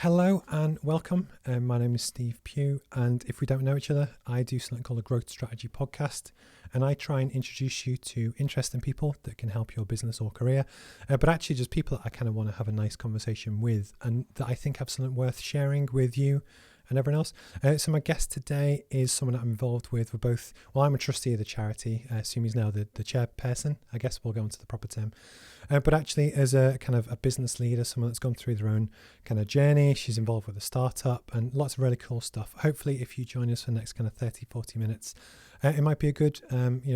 Hello and welcome. My name is Steve Pugh, and if we don't know each other, I do something called a growth strategy podcast, and I try and introduce you to interesting people that can help your business or career, but actually just people that I kind of want to have a nice conversation with and that I think have something worth sharing with you and everyone else. So my guest today is someone that I'm involved with. We're both, well, I'm a trustee of the charity. Sumi's now the chairperson. I guess we'll go into the proper term. But actually, as a kind of a business leader, someone that's gone through their own kind of journey, she's involved with a startup and lots of really cool stuff. Hopefully, if you join us for the next kind of 30, 40 minutes, it might be a good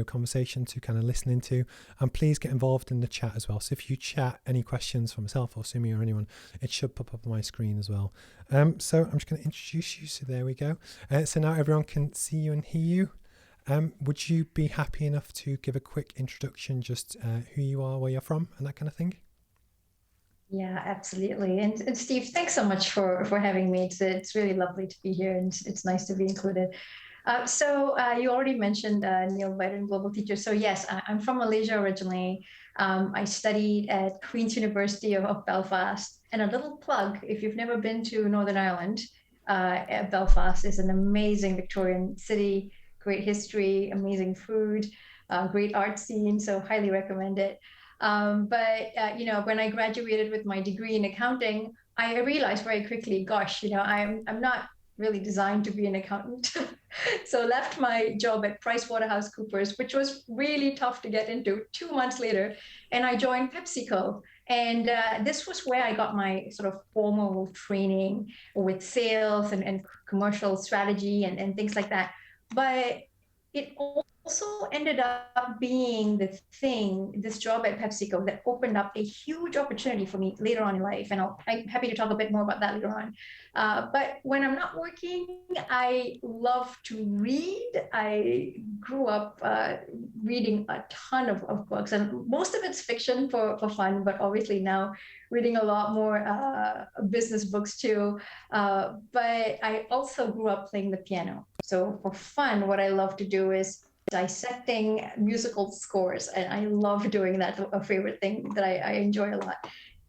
conversation to kind of listen into. And please get involved in the chat as well. So if you chat any questions for myself or Sumi or anyone, it should pop up on my screen as well. So I'm just going to introduce you. So there we go. So now everyone can see you and hear you. Would you be happy enough to give a quick introduction, just who you are, where you're from, and that kind of thing? Yeah, absolutely. And Steve, thanks so much for having me. It's really lovely to be here, and it's nice to be included. You already mentioned NAILBITER and Global Teacher. So yes, I'm from Malaysia originally. I studied at Queen's University of Belfast. And a little plug, if you've never been to Northern Ireland, Belfast is an amazing Victorian city, great history, amazing food, great art scene. So highly recommend it. When I graduated with my degree in accounting, I realized very quickly, gosh, I'm not really designed to be an accountant. So left my job at PricewaterhouseCoopers, which was really tough to get into 2 months later. And I joined PepsiCo. And this was where I got my sort of formal training with sales and commercial strategy and things like that. But it also ended up being this job at PepsiCo that opened up a huge opportunity for me later on in life. And I'm happy to talk a bit more about that later on. But when I'm not working, I love to read. I grew up reading a ton of books, and most of it's fiction for fun, but obviously now reading a lot more business books too. But I also grew up playing the piano. So for fun, what I love to do is dissecting musical scores, and I love doing that. A favorite thing that I enjoy a lot.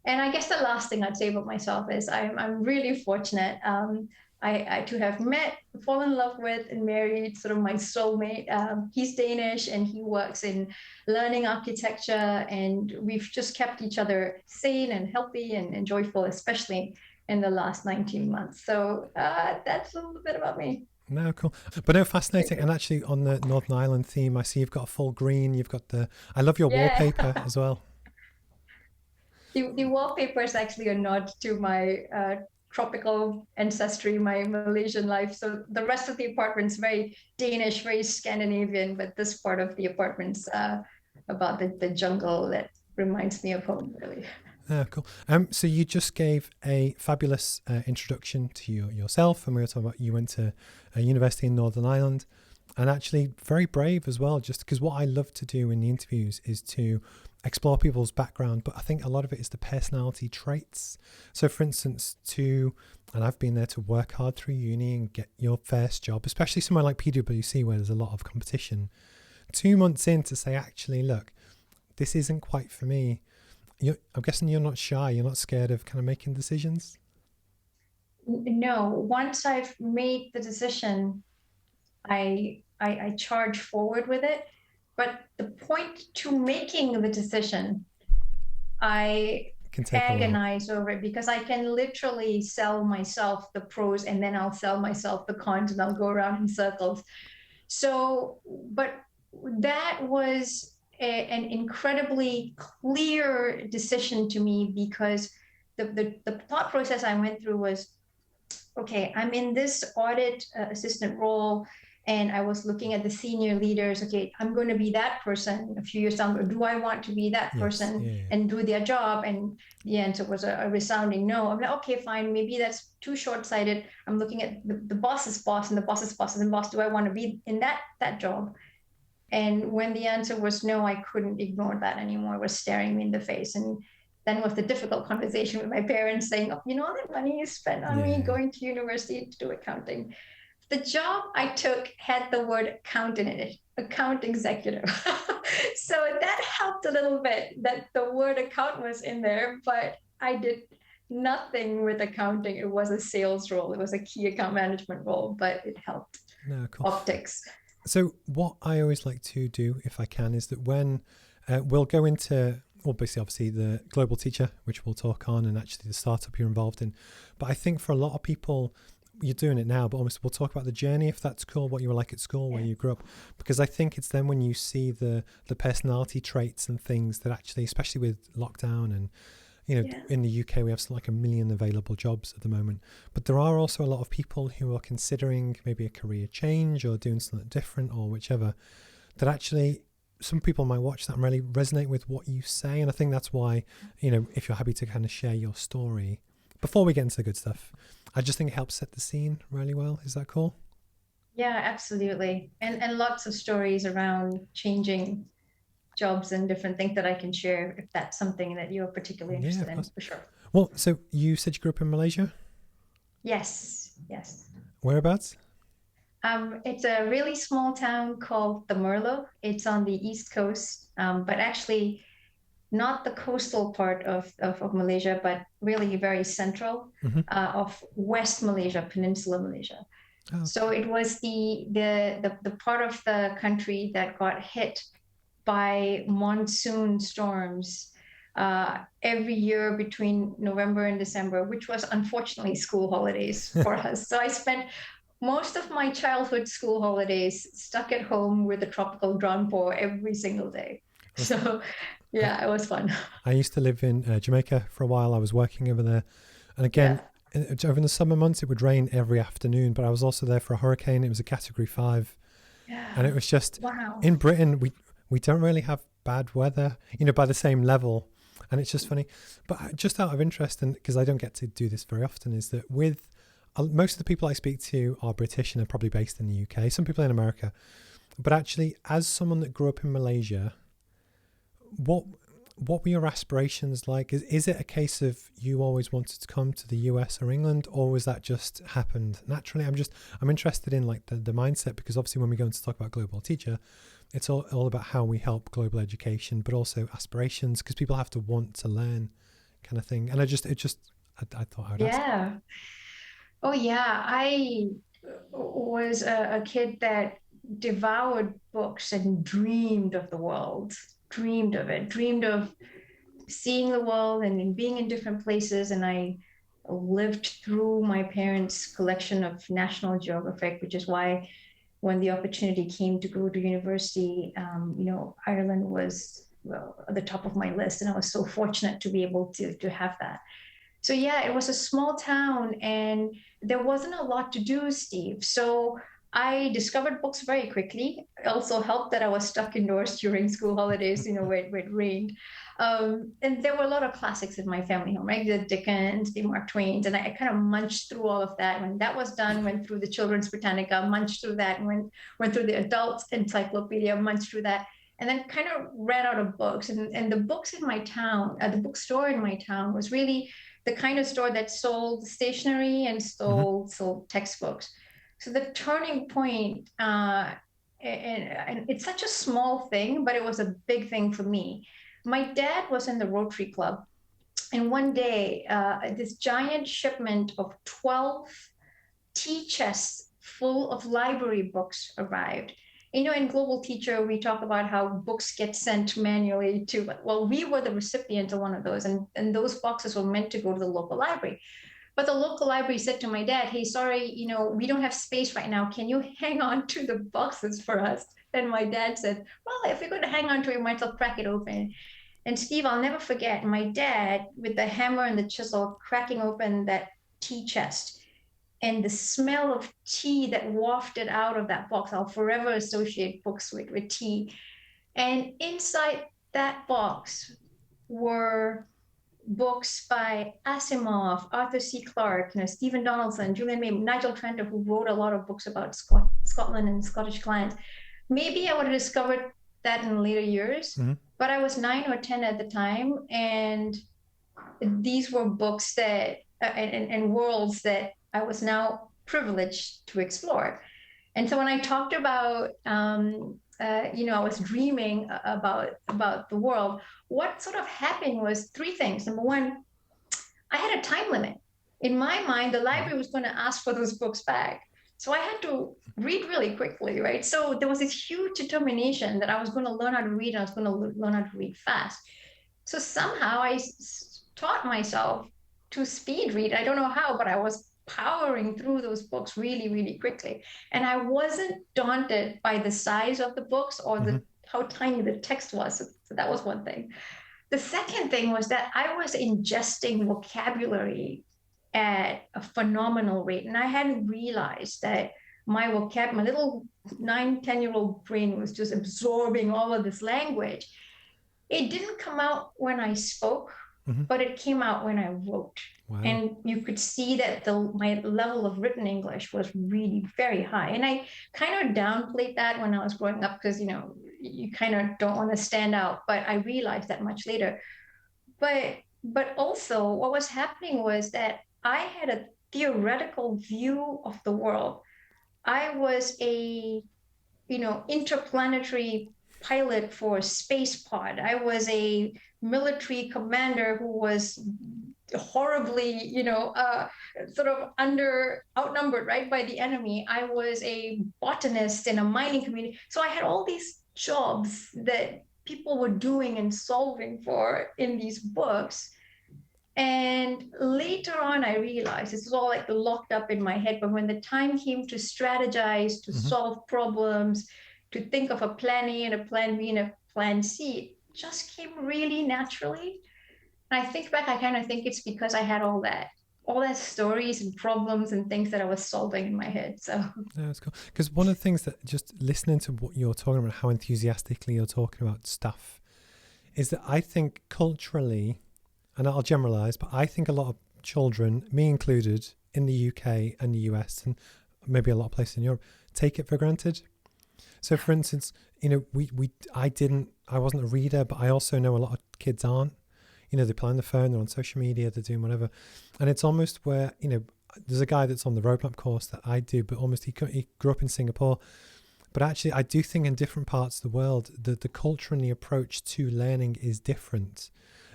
And I guess the last thing I'd say about myself is I'm really fortunate to have met, fallen in love with, and married sort of my soulmate. He's Danish and he works in learning architecture, and we've just kept each other sane and healthy and joyful, especially in the last 19 months. So that's a little bit about me. No, cool. But no, fascinating. And actually on the Northern Ireland theme, I see you've got a full green, you've got I love your Yeah. wallpaper as well. The wallpaper is actually a nod to my tropical ancestry, my Malaysian life. So the rest of the apartment's very Danish, very Scandinavian, but this part of the apartment's about the jungle that reminds me of home, really. Cool. So you just gave a fabulous introduction to yourself, and we were talking about you went to a university in Northern Ireland, and actually very brave as well. Just because what I love to do in the interviews is to explore people's background, but I think a lot of it is the personality traits. So, for instance, and I've been there to work hard through uni and get your first job, especially somewhere like PwC where there's a lot of competition. 2 months in to say, actually, look, this isn't quite for me. I'm guessing you're not shy. You're not scared of kind of making decisions. No, once I've made the decision, I charge forward with it. But the point to making the decision, I It can take a while. agonize over it because I can literally sell myself the pros and then I'll sell myself the cons and I'll go around in circles. So, but that was an incredibly clear decision to me because the thought process I went through was, okay, I'm in this audit assistant role and I was looking at the senior leaders. Okay, I'm going to be that person a few years down the road. Do I want to be that Yes. person Yeah. and do their job? And the answer was a resounding no. I'm like, okay, fine. Maybe that's too short-sighted. I'm looking at the boss's boss and the boss's boss and boss. Do I want to be in that job? And when the answer was no, I couldn't ignore that anymore. It was staring me in the face. And then was the difficult conversation with my parents saying, oh, all that money you spent on me Yeah. going to university to do accounting. The job I took had the word accountant in it, account executive. So that helped a little bit that the word account was in there, but I did nothing with accounting. It was a sales role. It was a key account management role, but it helped. No, cool. Optics. So what I always like to do, if I can, is that when we'll go into, obviously the global teacher, which we'll talk on, and actually the startup you're involved in. But I think for a lot of people, you're doing it now, but almost we'll talk about the journey, if that's cool, what you were like at school, where you grew up, because I think it's then when you see the personality traits and things that actually, especially with lockdown and, you know, in the UK, we have something like 1 million available jobs at the moment. But there are also a lot of people who are considering maybe a career change or doing something different or whichever, that actually some people might watch that and really resonate with what you say. And I think that's why, you know, if you're happy to kind of share your story before we get into the good stuff, I just think it helps set the scene really well. Is that cool? Yeah, absolutely. And lots of stories around changing jobs and different things that I can share if that's something that you're particularly Yeah, interested of in, course. for sure. Well, so you said you grew up in Malaysia. Yes, yes. Whereabouts? It's a really small town called the Merlo. It's on the east coast, but actually not the coastal part of Malaysia, but really very central of West Malaysia, Peninsula Malaysia. Oh, So it was the part of the country that got hit by monsoon storms every year between November and December, which was unfortunately school holidays for us. So I spent most of my childhood school holidays stuck at home with a tropical downpour every single day. So yeah, it was fun. I used to live in Jamaica for a while. I was working over there. And again, Yeah. over the summer months, it would rain every afternoon, but I was also there for a hurricane. It was a category 5. And Yeah. it was just, Wow. in Britain, we don't really have bad weather, you know, by the same level. And it's just funny. But just out of interest, and because I don't get to do this very often, is that with most of the people I speak to are British and are probably based in the UK, some people in America. But actually, as someone that grew up in Malaysia, what were your aspirations like? Is it a case of you always wanted to come to the US or England, or was that just happened naturally? I'm interested in like the mindset, because obviously when we go into talk about global teacher, it's all about how we help global education, but also aspirations, because people have to want to learn, kind of thing. And I thought I would ask. Yeah. Oh, yeah. I was a kid that devoured books and dreamed of the world, dreamed of it, dreamed of seeing the world and being in different places. And I lived through my parents' collection of National Geographic, which is why when the opportunity came to go to university, Ireland was at the top of my list. And I was so fortunate to be able to have that. So yeah, it was a small town and there wasn't a lot to do, Steve. So I discovered books very quickly. It also helped that I was stuck indoors during school holidays, where it rained. And there were a lot of classics in my family home, right? The Dickens, the Mark Twains, and I kind of munched through all of that. When that was done, went through the Children's Britannica, munched through that, and went through the Adult Encyclopedia, munched through that, and then kind of ran out of books. And the books in my town, the bookstore in my town was really the kind of store that sold stationery and Hmm. sold textbooks. So the turning point, and it's such a small thing, but it was a big thing for me. My dad was in the Rotary Club, and one day, this giant shipment of 12 tea chests full of library books arrived. In Global Teacher, we talk about how books get sent manually to, well, we were the recipient of one of those, and those boxes were meant to go to the local library. But the local library said to my dad, hey, sorry, we don't have space right now. Can you hang on to the boxes for us? And my dad said, well, if you're going to hang on to it, you might as well crack it open. And Steve, I'll never forget my dad with the hammer and the chisel cracking open that tea chest and the smell of tea that wafted out of that box. I'll forever associate books with tea. And inside that box were books by Asimov, Arthur C. Clarke, Stephen Donaldson, Julian May, Nigel Tranter, who wrote a lot of books about Scotland and Scottish clans. Maybe I would have discovered that in later years, Hmm. but I was 9 or 10 at the time, and these were books that and worlds that I was now privileged to explore. And so when I talked about, I was dreaming about the world, what sort of happened was three things. Number one, I had a time limit. In my mind, the library was going to ask for those books back. So I had to read really quickly, right? So there was this huge determination that I was going to learn how to read, and I was going to learn how to read fast. So somehow I taught myself to speed read. I don't know how, but I was powering through those books really, really quickly. And I wasn't daunted by the size of the books or how tiny the text was. So that was one thing. The second thing was that I was ingesting vocabulary at a phenomenal rate. And I hadn't realized that my little 9, 10-year-old brain was just absorbing all of this language. It didn't come out when I spoke, but it came out when I wrote. Wow. And you could see that my level of written English was really very high. And I kind of downplayed that when I was growing up because, you kind of don't want to stand out. But I realized that much later. But also what was happening was that I had a theoretical view of the world. I was a, interplanetary pilot for a space pod. I was a military commander who was horribly, sort of outnumbered, right, by the enemy. I was a botanist in a mining community. So I had all these jobs that people were doing and solving for in these books. And later on, I realized this was all like locked up in my head. But when the time came to strategize, to solve problems, to think of a plan A and a plan B and a plan C, it just came really naturally. And I think back, I kind of think it's because I had all that stories and problems and things that I was solving in my head. So yeah, that's cool. Because one of the things that, just listening to what you're talking about, how enthusiastically you're talking about stuff, is that I think culturally, and I'll generalize, but I think a lot of children, me included, in the UK and the US and maybe a lot of places in Europe, take it for granted. So for instance, I wasn't a reader, but I also know a lot of kids aren't. They play on the phone, they're on social media, they're doing whatever. And it's almost where, there's a guy that's on the roadmap course that I do, but almost he grew up in Singapore. But actually, I do think in different parts of the world, the culture and the approach to learning is different.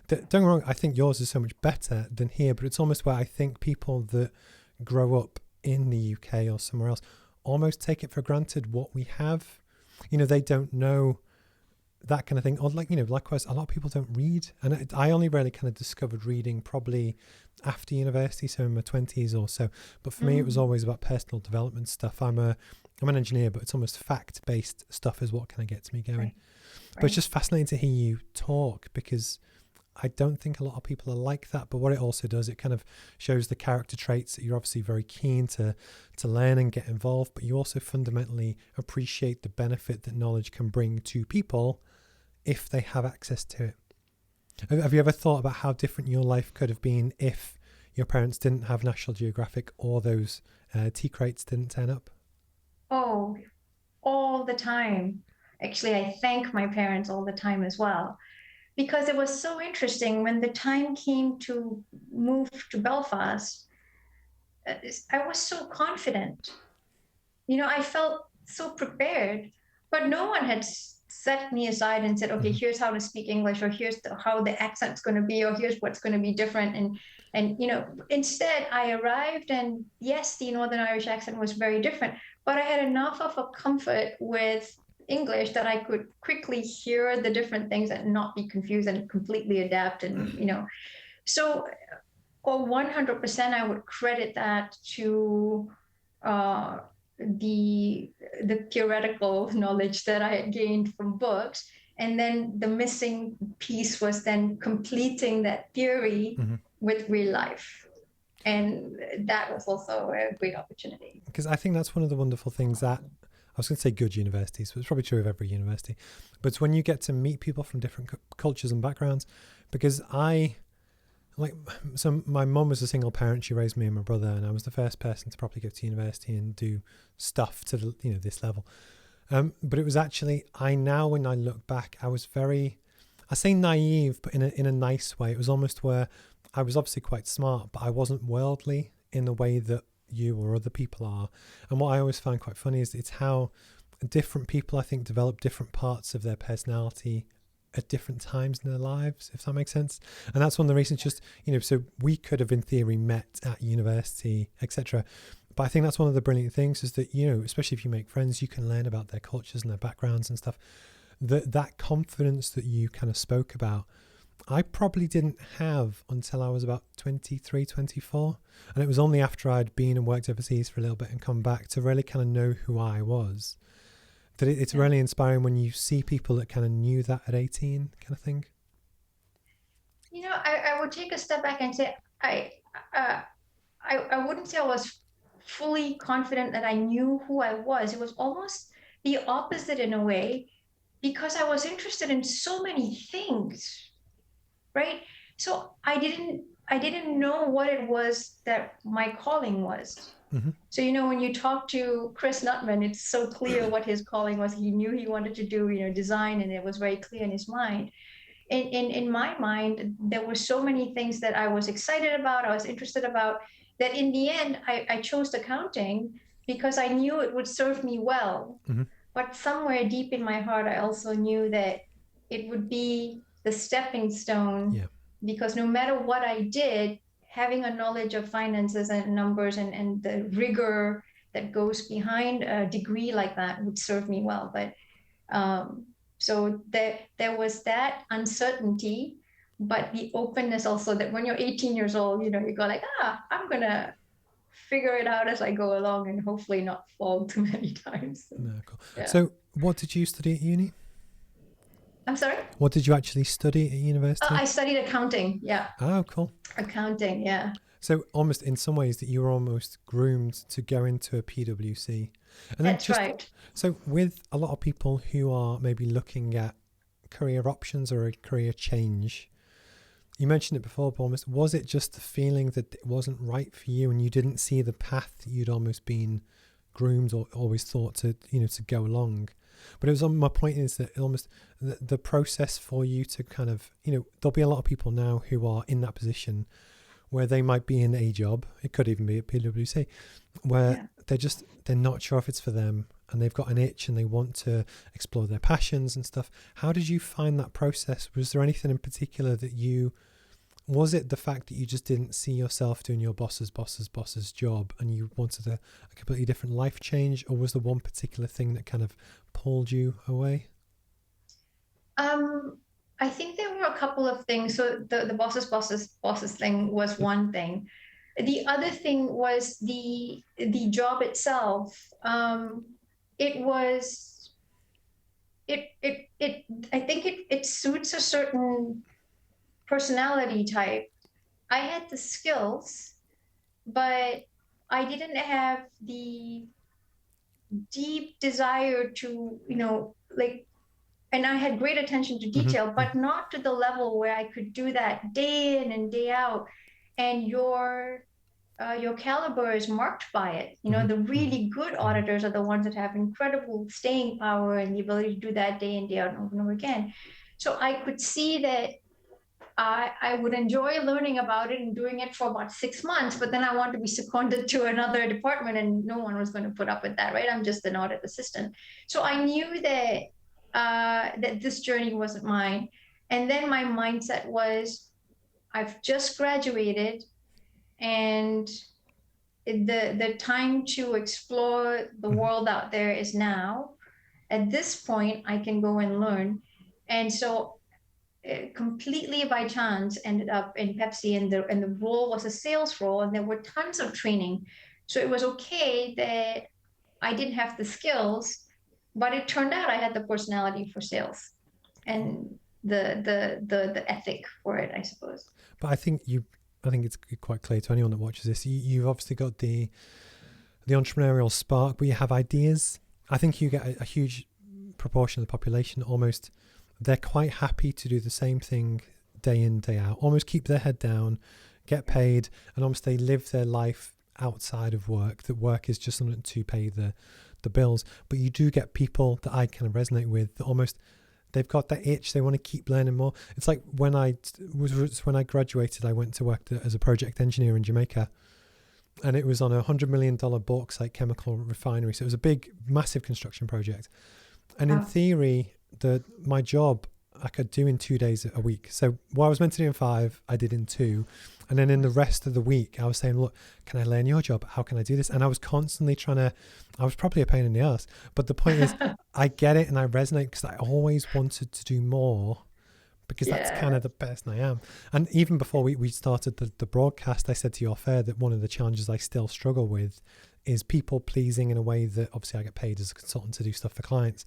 Don't get me wrong, I think yours is so much better than here, but it's almost where I think people that grow up in the UK or somewhere else almost take it for granted what we have. They don't know that kind of thing. Or likewise, a lot of people don't read. And I only really kind of discovered reading probably after university, so in my 20s or so. But for me, it was always about personal development stuff. I'm an engineer, but it's almost fact-based stuff is what kind of gets me going. Right. But it's just fascinating to hear you talk, because I don't think a lot of people are like that. But what it also does, it kind of shows the character traits that you're obviously very keen to learn and get involved, but you also fundamentally appreciate the benefit that knowledge can bring to people if they have access to it. Have you ever thought about how different your life could have been if your parents didn't have National Geographic or those tea crates didn't turn up? Oh, all the time. Actually, I thank my parents all the time as well, because it was so interesting when the time came to move to Belfast. I was so confident. I felt so prepared, but no one had set me aside and said, okay, here's how to speak English, or here's how the accent's going to be, or here's what's going to be different. And instead I arrived, and yes, the Northern Irish accent was very different, but I had enough of a comfort with English that I could quickly hear the different things and not be confused and completely adapt. And, so 100% I would credit that to the theoretical knowledge that I had gained from books. And then the missing piece was then completing that theory with real life. And that was also a great opportunity. Because I think that's one of the wonderful things that, I was going to say good universities, but it's probably true of every university, but it's when you get to meet people from different cultures and backgrounds. Because so my mum was a single parent. She raised me and my brother, and I was the first person to probably go to university and do stuff to this level. But it was actually, when I look back, I was very, I say naive, but in a nice way. It was almost where I was obviously quite smart, but I wasn't worldly in the way that you or other people are. And what I always find quite funny is it's how different people, I think, develop different parts of their personality at different times in their lives, if that makes sense. And that's one of the reasons, just, so we could have in theory met at university, etc. But I think that's one of the brilliant things is that, especially if you make friends, you can learn about their cultures and their backgrounds and stuff. That confidence that you kind of spoke about, I probably didn't have until I was about 23, 24. And it was only after I'd been and worked overseas for a little bit and come back to really kind of know who I was. That it's really inspiring when you see people that kind of knew that at 18 kind of thing. I would take a step back and say, I wouldn't say I was fully confident that I knew who I was. It was almost the opposite in a way, because I was interested in so many things, right? So I didn't know what it was that my calling was. Mm-hmm. So, when you talk to Chris Nutman, it's so clear what his calling was. He knew he wanted to do, design, and it was very clear in his mind. In my mind, there were so many things that I was excited about, I was interested about, that in the end, I chose accounting because I knew it would serve me well. Mm-hmm. But somewhere deep in my heart, I also knew that it would be the stepping stone, because no matter what I did, having a knowledge of finances and numbers and the rigor that goes behind a degree like that would serve me well. But so there was that uncertainty, but the openness also that when you're 18 years old, you go like, I'm going to figure it out as I go along and hopefully not fall too many times. No, cool. Yeah. So what did you study at uni? I'm sorry? What did you actually study at university? I studied accounting, yeah. Oh, cool. Accounting, yeah. So almost in some ways that you were almost groomed to go into a PwC. And that's right. So with a lot of people who are maybe looking at career options or a career change, you mentioned it before, but almost, was it just the feeling that it wasn't right for you and you didn't see the path that you'd almost been groomed or always thought to go along? But it was, my point is that almost the process for you to kind of, there'll be a lot of people now who are in that position where they might be in a job, it could even be at PwC, where they're not sure if it's for them and they've got an itch and they want to explore their passions and stuff. How did you find that process? Was there anything in particular that was it the fact that you just didn't see yourself doing your boss's job and you wanted a completely different life change, or was there one particular thing that kind of pulled you away? I think there were a couple of things. So the bosses thing was one thing. The other thing was the job itself. I think it suits a certain personality type. I had the skills, but I didn't have the deep desire to, and I had great attention to detail, mm-hmm. but not to the level where I could do that day in and day out. And your caliber is marked by it. Mm-hmm. The really good auditors are the ones that have incredible staying power and the ability to do that day in, day out and over and over again. So I could see that I would enjoy learning about it and doing it for about 6 months, but then I want to be seconded to another department and no one was going to put up with that, right? I'm just an audit assistant. So I knew that that this journey wasn't mine. And then my mindset was, I've just graduated and the time to explore the world out there is now. At this point, I can go and learn. And so completely by chance ended up in Pepsi, and the role was a sales role, and there were tons of training. So it was okay that I didn't have the skills, but it turned out I had the personality for sales and the ethic for it, I suppose. But I think it's quite clear to anyone that watches this. You've obviously got the entrepreneurial spark, where you have ideas. I think you get a huge proportion of the population almost. They're quite happy to do the same thing day in, day out, almost keep their head down, get paid, and almost they live their life outside of work, that work is just something to pay the bills. But you do get people that I kind of resonate with that almost, they've got that itch, they want to keep learning more. It's like when I graduated, I went to work as a project engineer in Jamaica, and it was on a $100 million bauxite chemical refinery. So it was a big, massive construction project. And in theory, my job, I could do in 2 days a week. So what I was meant to do in 5, I did in 2. And then in the rest of the week, I was saying, look, can I learn your job? How can I do this? And I was constantly I was probably a pain in the ass. But the point is, I get it and I resonate because I always wanted to do more, because that's kind of the person I am. And even before we started the broadcast, I said to you off air that one of the challenges I still struggle with is people pleasing in a way that obviously I get paid as a consultant to do stuff for clients.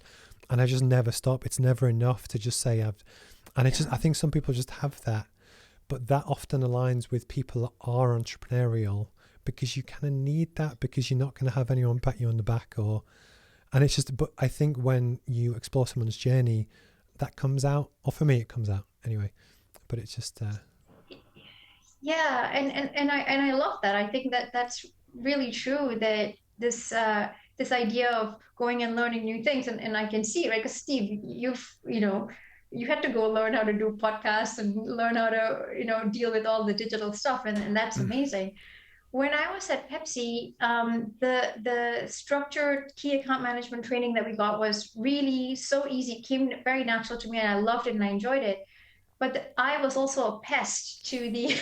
And I just never stop. It's never enough to just say I think some people just have that, but that often aligns with people that are entrepreneurial, because you kind of need that, because you're not going to have anyone pat you on the back and it's just, but I think when you explore someone's journey, that comes out, or for me, it comes out anyway, but it's just, yeah. And I love that. I think that that's really true, that this idea of going and learning new things, and I can see, right? Because Steve, you had to go learn how to do podcasts and learn how to, deal with all the digital stuff, and that's amazing. When I was at Pepsi, the structured key account management training that we got was really so easy. It came very natural to me, and I loved it and I enjoyed it. But I was also a pest to the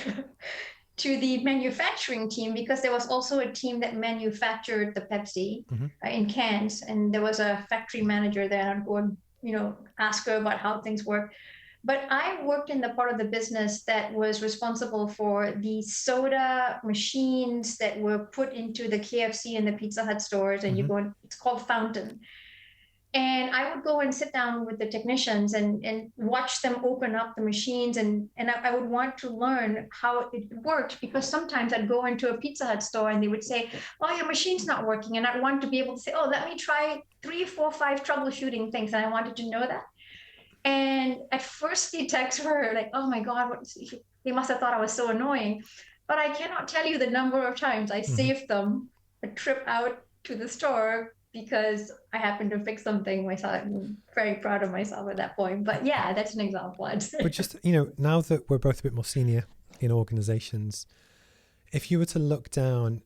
to the manufacturing team, because there was also a team that manufactured the Pepsi in cans, and there was a factory manager there, and I'd go and ask her about how things work. But I worked in the part of the business that was responsible for the soda machines that were put into the KFC and the Pizza Hut stores, and it's called Fountain. And I would go and sit down with the technicians and watch them open up the machines. And I would want to learn how it worked, because sometimes I'd go into a Pizza Hut store and they would say, oh, your machine's not working. And I want to be able to say, oh, let me try 3, 4, 5 troubleshooting things. And I wanted to know that. And at first the texts were like, oh my God, they must have thought I was so annoying. But I cannot tell you the number of times I saved them a trip out to the store because I happened to fix something myself. I'm very proud of myself at that point. But yeah, that's an example. But just, now that we're both a bit more senior in organizations, if you were to look down,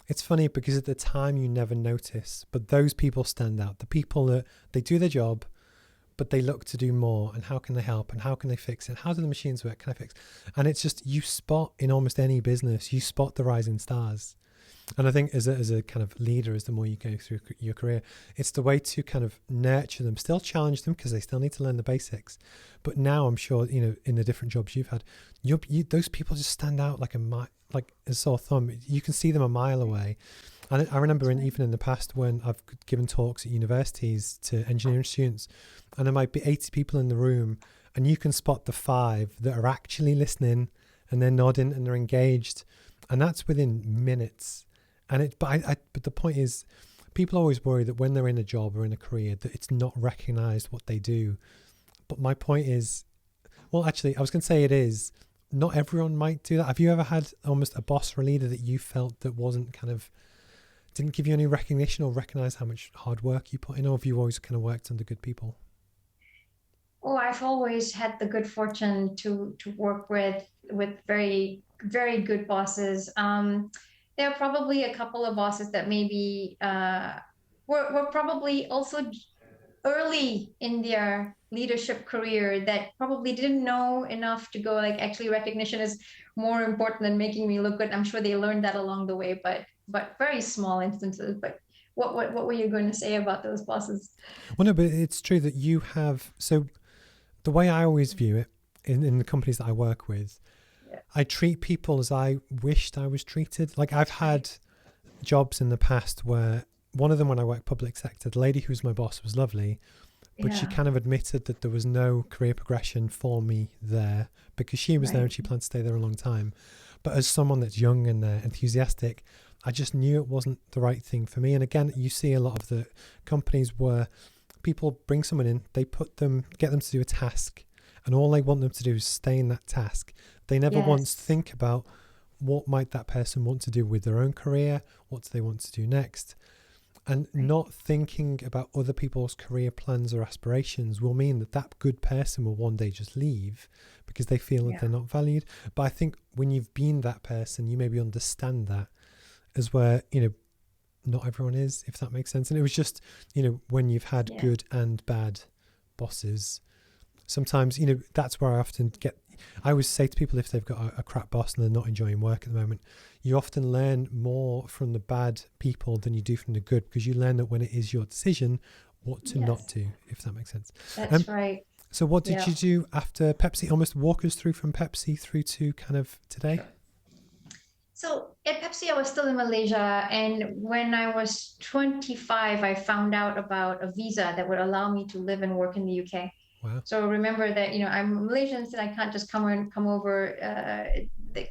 it's funny because at the time you never notice, but those people stand out. The people that they do their job, but they look to do more, and how can they help, and how can they fix it? How do the machines work? Can I fix? And it's just, you spot in almost any business, you spot the rising stars. And I think as a kind of leader, as the more you go through your career, it's the way to kind of nurture them, still challenge them because they still need to learn the basics. But now I'm sure, in the different jobs you've had, those people just stand out like a sore thumb. You can see them a mile away. And I remember even in the past when I've given talks at universities to engineering students, and there might be 80 people in the room, and you can spot the 5 that are actually listening, and they're nodding and they're engaged, and that's within minutes. But the point is, people always worry that when they're in a job or in a career that it's not recognized what they do. But my point is, well, actually, I was going to say it is. Not everyone might do that. Have you ever had almost a boss or a leader that you felt that didn't give you any recognition or recognize how much hard work you put in, or have you always kind of worked under good people? Oh, I've always had the good fortune to work with very, very good bosses. There are probably a couple of bosses that maybe were probably also early in their leadership career that probably didn't know enough to go like, actually recognition is more important than making me look good. I'm sure they learned that along the way, but very small instances. But what were you going to say about those bosses? Well, no, but it's true that you have. So the way I always view it in the companies that I work with, I treat people as I wished I was treated. Like I've had jobs in the past where one of them, when I worked public sector, the lady who was my boss was lovely, but she kind of admitted that there was no career progression for me there because she was there and she planned to stay there a long time. But as someone that's young and enthusiastic, I just knew it wasn't the right thing for me. And again, you see a lot of the companies where people bring someone in, they get them to do a task, and all they want them to do is stay in that task. They never once think about what might that person want to do with their own career, what do they want to do next. And not thinking about other people's career plans or aspirations will mean that good person will one day just leave because they feel that they're not valued. But I think when you've been that person, you maybe understand that as where, not everyone is, if that makes sense. And it was just, when you've had good and bad bosses, sometimes, that's where I often I always say to people, if they've got a crap boss and they're not enjoying work at the moment, you often learn more from the bad people than you do from the good, because you learn that when it is your decision, what to not do, if that makes sense. That's right. So what did you do after Pepsi? Almost walk us through from Pepsi through to kind of today. Sure. So at Pepsi, I was still in Malaysia. And when I was 25, I found out about a visa that would allow me to live and work in the UK. Wow. So remember that, I'm Malaysian, so I can't just come over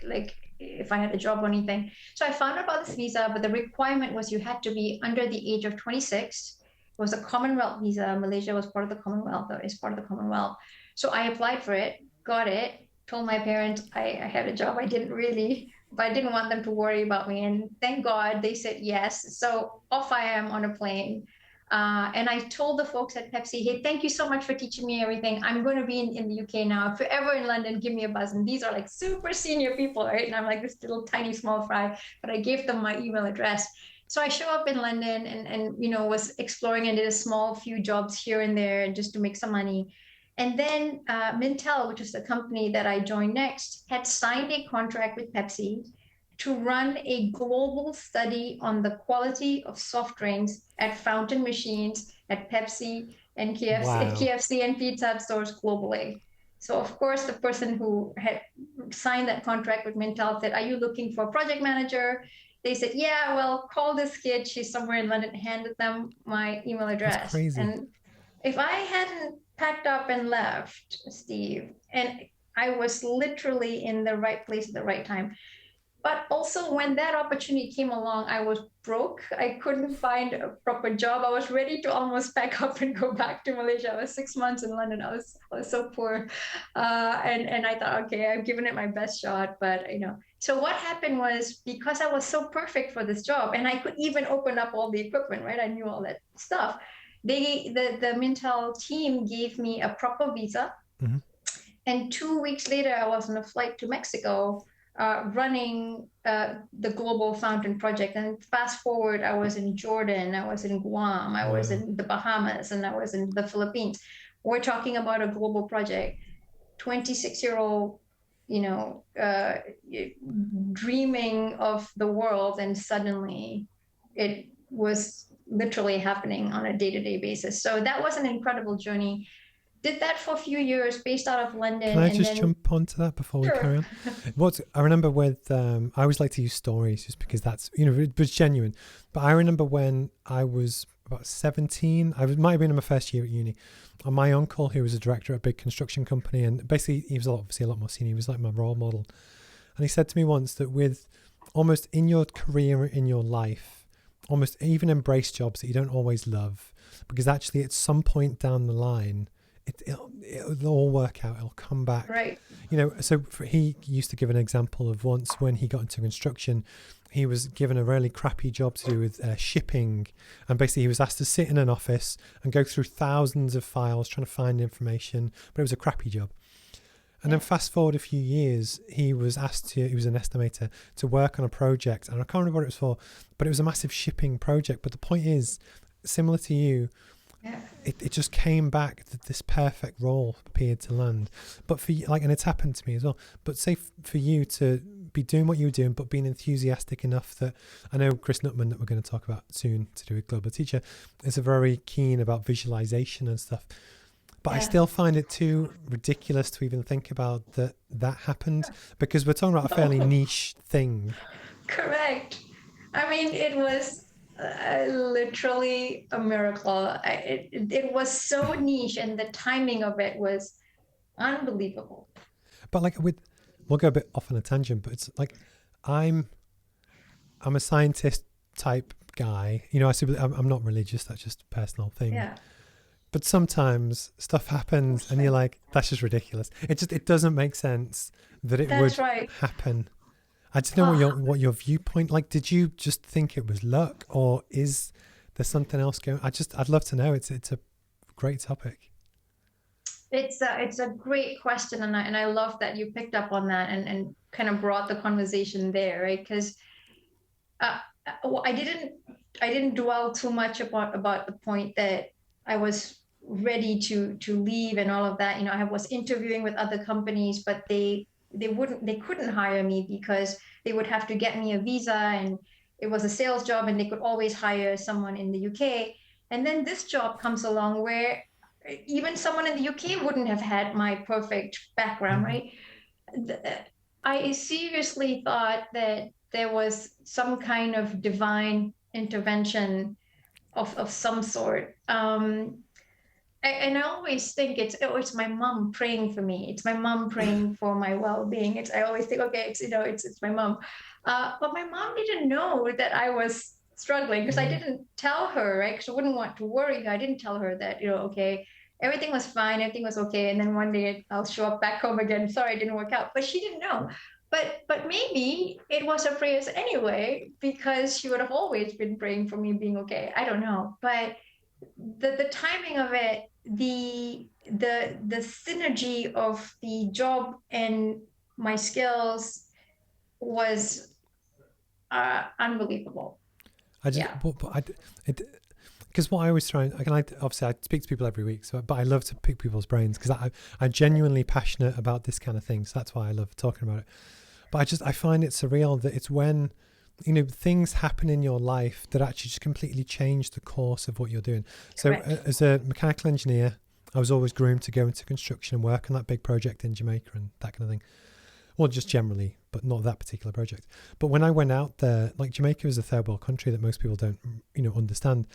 like if I had a job or anything. So I found out about this visa, but the requirement was you had to be under the age of 26. It was a Commonwealth visa. Malaysia was part of the Commonwealth, or is part of the Commonwealth. So I applied for it, got it, told my parents I had a job. I didn't really, but I didn't want them to worry about me. And thank God they said yes. So off I am on a plane. And I told the folks at Pepsi, hey, thank you so much for teaching me everything. I'm going to be in the UK now. If you're ever in London, give me a buzz. And these are like super senior people, right? And I'm like this little tiny small fry, but I gave them my email address. So I show up in London and was exploring and did a small few jobs here and there just to make some money. And then Mintel, which is the company that I joined next, had signed a contract with Pepsi to run a global study on the quality of soft drinks at fountain machines at Pepsi and KFC, Wow. KFC and Pizza Hut stores globally. So of course, the person who had signed that contract with Mintel said, are you looking for a project manager? They said, yeah, well, call this kid. She's somewhere in London. Handed them my email address. That's crazy. And if I hadn't packed up and left, Steve, and I was literally in the right place at the right time. But also when that opportunity came along, I was broke. I couldn't find a proper job. I was ready to almost pack up and go back to Malaysia. I was 6 months in London. I was so poor. And I thought, okay, I've given it my best shot. But, so what happened was, because I was so perfect for this job and I could even open up all the equipment, right? I knew all that stuff. The Mintel team gave me a proper visa. Mm-hmm. And 2 weeks later, I was on a flight to Mexico running the Global Fountain Project. And fast forward, I was in Jordan, I was in Guam, I was in the Bahamas, and I was in the Philippines. We're talking about a global project. 26-year-old, dreaming of the world, and suddenly it was literally happening on a day-to-day basis. So that was an incredible journey. Did that for a few years based out of London. Can I just jump onto that before we carry on? I remember with, I always like to use stories just because that's, it was genuine. But I remember when I was about 17, might have been in my first year at uni, and my uncle, who was a director at a big construction company, and basically he was obviously a lot more senior, he was like my role model. And he said to me once that with almost in your career, in your life, almost even embrace jobs that you don't always love, because actually at some point down the line, it'll all work out. It'll come back. Right. So he used to give an example of once when he got into construction, he was given a really crappy job to do with shipping. And basically he was asked to sit in an office and go through thousands of files trying to find information, but it was a crappy job. And then fast forward a few years, he was asked he was an estimator, to work on a project. And I can't remember what it was for, but it was a massive shipping project. But the point is, similar to you, it just came back that this perfect role appeared to land. But for you, and it's happened to me as well. But say for you to be doing what you were doing, but being enthusiastic enough that, I know Chris Nutman, that we're going to talk about soon to do with Global Teacher, is a very keen about visualization and stuff. But I still find it too ridiculous to even think about that happened, because we're talking about a fairly niche thing. Correct. I mean, it was literally a miracle. It was so niche, and the timing of it was unbelievable. But we'll go a bit off on a tangent, but it's like I'm a scientist type guy. I'm not religious. That's just a personal thing. Yeah. But sometimes stuff happens, and you're like, that's just ridiculous. It doesn't make sense that it would happen. I just don't know what your viewpoint, did you just think it was luck, or is there something else going? I'd love to know. It's a great topic. It's a great question, and I love that you picked up on that and kind of brought the conversation there, right? Because I didn't dwell too much about the point that I was ready to leave and all of that. You know, I was interviewing with other companies, but they couldn't hire me because they would have to get me a visa, and it was a sales job, and they could always hire someone in the UK. And then this job comes along where even someone in the UK wouldn't have had my perfect background, right? I seriously thought that there was some kind of divine intervention of some sort. And I always think it's my mom praying for me. It's my mom praying for my well-being. I always think, okay, it's my mom. But my mom didn't know that I was struggling because I didn't tell her, right? Because I wouldn't want to worry her. I didn't tell her that, okay, everything was fine, everything was okay. And then one day I'll show up back home again. Sorry, it didn't work out. But she didn't know. But maybe it was her prayers anyway, because she would have always been praying for me being okay. I don't know. But the timing of it, the synergy of the job and my skills was unbelievable. Because what I always try, obviously I speak to people every week, but I love to pick people's brains because I'm genuinely passionate about this kind of thing. So that's why I love talking about it. But I find it surreal that it's when, things happen in your life that actually just completely change the course of what you're doing. So as a mechanical engineer, I was always groomed to go into construction and work on that big project in Jamaica and that kind of thing. Well, just generally, but not that particular project. But when I went out there, like Jamaica is a third world country that most people don't, understand.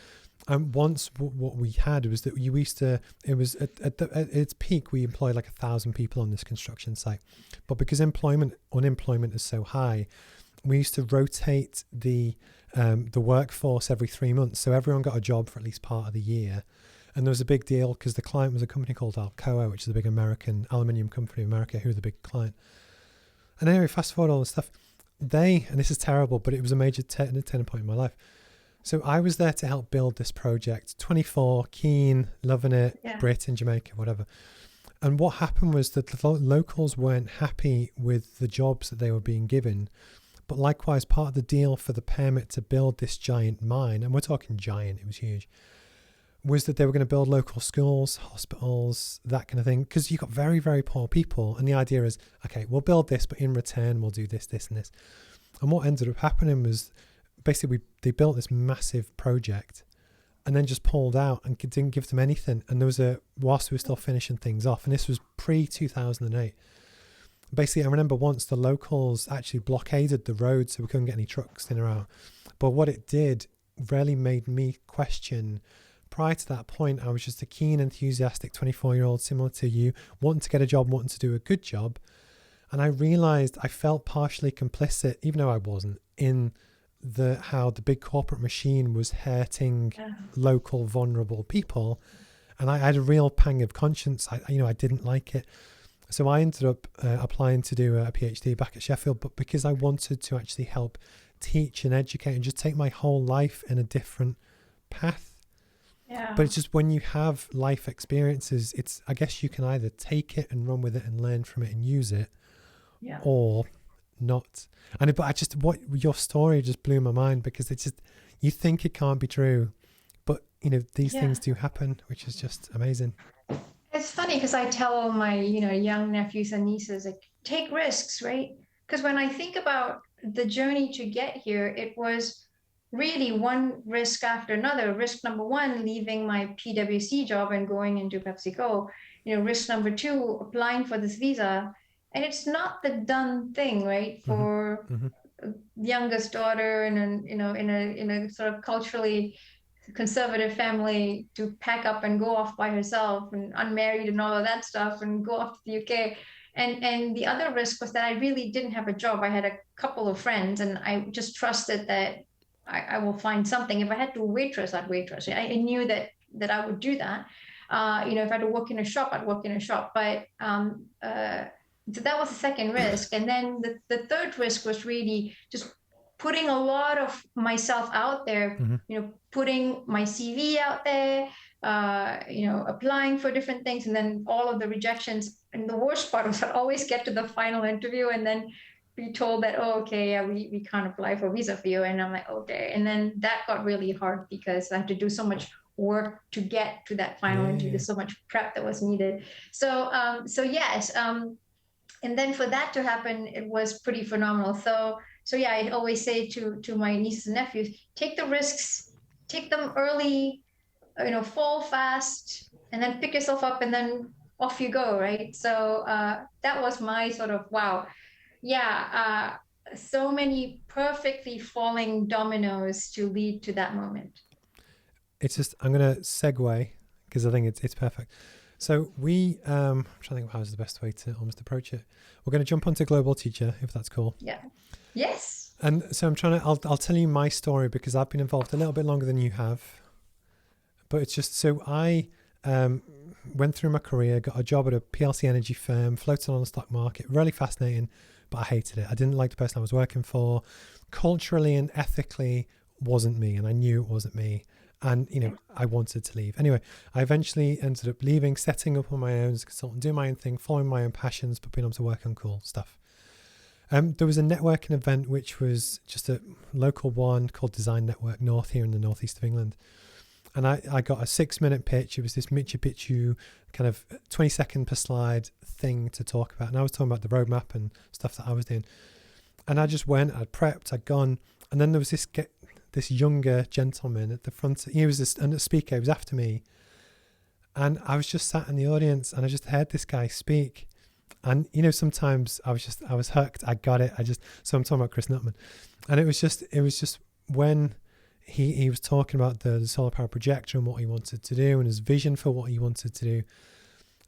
And once what we had was that it was at its peak, we employed like 1,000 people on this construction site. But because unemployment is so high, we used to rotate the workforce every 3 months. So everyone got a job for at least part of the year. And there was a big deal because the client was a company called Alcoa, which is a big American aluminium company in America, who was the big client. And anyway, fast forward all this stuff. And this is terrible, but it was a major turning point in my life. So I was there to help build this project. 24, keen, loving it, Brit in Jamaica, whatever. And what happened was that the locals weren't happy with the jobs that they were being given. But likewise, part of the deal for the permit to build this giant mine, and we're talking giant, it was huge, was that they were going to build local schools, hospitals, that kind of thing. Because you've got very, very poor people. And the idea is, okay, we'll build this, but in return, we'll do this, this, and this. And what ended up happening was basically they built this massive project and then just pulled out and didn't give them anything. And there was whilst we were still finishing things off, and this was pre-2008. Basically, I remember once the locals actually blockaded the road so we couldn't get any trucks in or out. But what it did really made me question. Prior to that point, I was just a keen, enthusiastic 24-year-old, similar to you, wanting to get a job, wanting to do a good job. And I realized I felt partially complicit, even though I wasn't, in how the big corporate machine was hurting local vulnerable people. And I had a real pang of conscience. I didn't like it. So I ended up applying to do a PhD back at Sheffield, but because I wanted to actually help teach and educate and just take my whole life in a different path. Yeah. But it's just when you have life experiences, I guess you can either take it and run with it and learn from it and use it, or not. What your story just blew my mind, because it's just, you think it can't be true, but these things do happen, which is just amazing. It's funny because I tell all my young nephews and nieces, like, take risks, right? Because when I think about the journey to get here, it was really one risk after another. Risk number one, leaving my PwC job and going into PepsiCo. Risk number two, applying for this visa. And it's not the done thing, right? For youngest daughter and in a sort of culturally conservative family to pack up and go off by herself and unmarried and all of that stuff and go off to the UK. And the other risk was that I really didn't have a job. I had a couple of friends and I just trusted that I will find something. If I had to waitress, I'd waitress. I knew that I would do that. If I had to work in a shop, I'd work in a shop. But so that was the second risk. And then the third risk was really just putting a lot of myself out there, putting my CV out there, applying for different things, and then all of the rejections. And the worst part was I'd always get to the final interview and then be told that, we can't apply for visa for you. And I'm like, okay. And then that got really hard because I had to do so much work to get to that final interview. There's so much prep that was needed. So yes. And then for that to happen, it was pretty phenomenal. So yeah, I always say to my nieces and nephews, take the risks, take them early, fall fast, and then pick yourself up, and then off you go, right? So that was my sort of wow. Yeah, so many perfectly falling dominoes to lead to that moment. It's just, I'm going to segue because I think it's perfect. So I'm trying to think of how's the best way to almost approach it. We're going to jump onto Global Teacher, if that's cool. Yeah. Yes. And so I'll tell you my story because I've been involved a little bit longer than you have. But it's just, so I went through my career, got a job at a PLC energy firm, floated on the stock market, really fascinating, but I hated it. I didn't like the person I was working for. Culturally and ethically wasn't me, and I knew it wasn't me. And, I wanted to leave. Anyway, I eventually ended up leaving, setting up on my own as a consultant, doing my own thing, following my own passions, but being able to work on cool stuff. There was a networking event, which was just a local one called Design Network North here in the northeast of England. And I got a 6-minute pitch. It was this Machu Picchu kind of 20-second per slide thing to talk about. And I was talking about the roadmap and stuff that I was doing. And I just went, I'd prepped, I'd gone. And then there was this younger gentleman at the front. He was a speaker. He was after me. And I was just sat in the audience and I just heard this guy speak. And, sometimes I was hooked. I got it. So I'm talking about Chris Nutman. And it was just when he was talking about the solar power projector and what he wanted to do and his vision for what he wanted to do.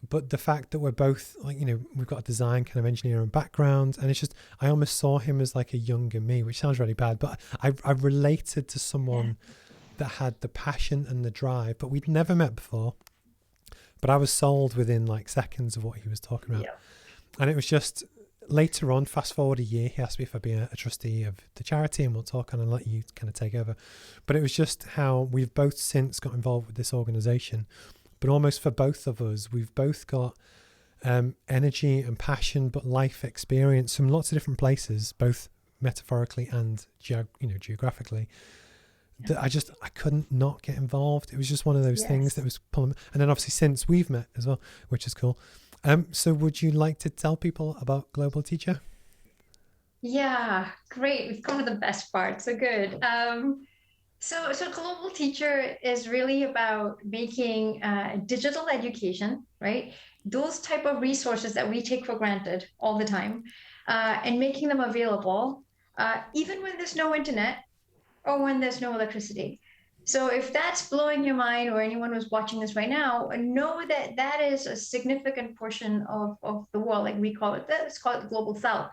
But the fact that we're both we've got a design kind of engineering background, and it's just, I almost saw him as like a younger me, which sounds really bad, but I related to someone that had the passion and the drive, but we'd never met before. But I was sold within like seconds of what he was talking about. Yeah. And it was just later on, fast forward a year, he asked me if I'd be a trustee of the charity, and we'll talk on and let you kind of take over. But it was just how we've both since got involved with this organization. But almost for both of us, we've both got energy and passion, but life experience from lots of different places, both metaphorically and geographically. That I couldn't not get involved. It was just one of those things that was pulling. And then obviously since we've met as well, which is cool. So would you like to tell people about Global Teacher? Yeah, great. We've come to the best part. So good. So Global Teacher is really about making digital education, right? Those type of resources that we take for granted all the time, and making them available, even when there's no internet or when there's no electricity. So if that's blowing your mind, or anyone who's watching this right now, know that that is a significant portion of the world, like we call it, let's call it the Global South.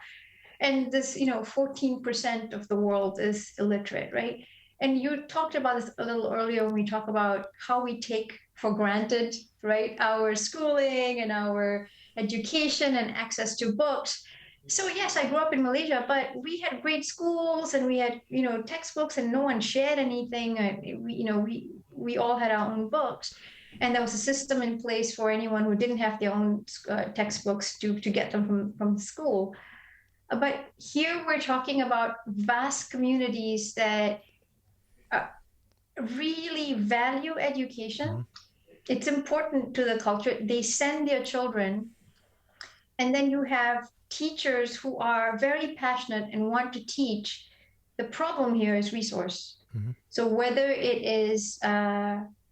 And this, 14% of the world is illiterate, right? And you talked about this a little earlier when we talk about how we take for granted, right, our schooling and our education and access to books. So yes, I grew up in Malaysia, but we had great schools and we had, textbooks, and no one shared anything. We all had our own books, and there was a system in place for anyone who didn't have their own textbooks to get them from school. But here we're talking about vast communities that really value education. Mm-hmm. It's important to the culture. They send their children, and then you have teachers who are very passionate and want to teach. The problem here is resource. Mm-hmm. So whether it is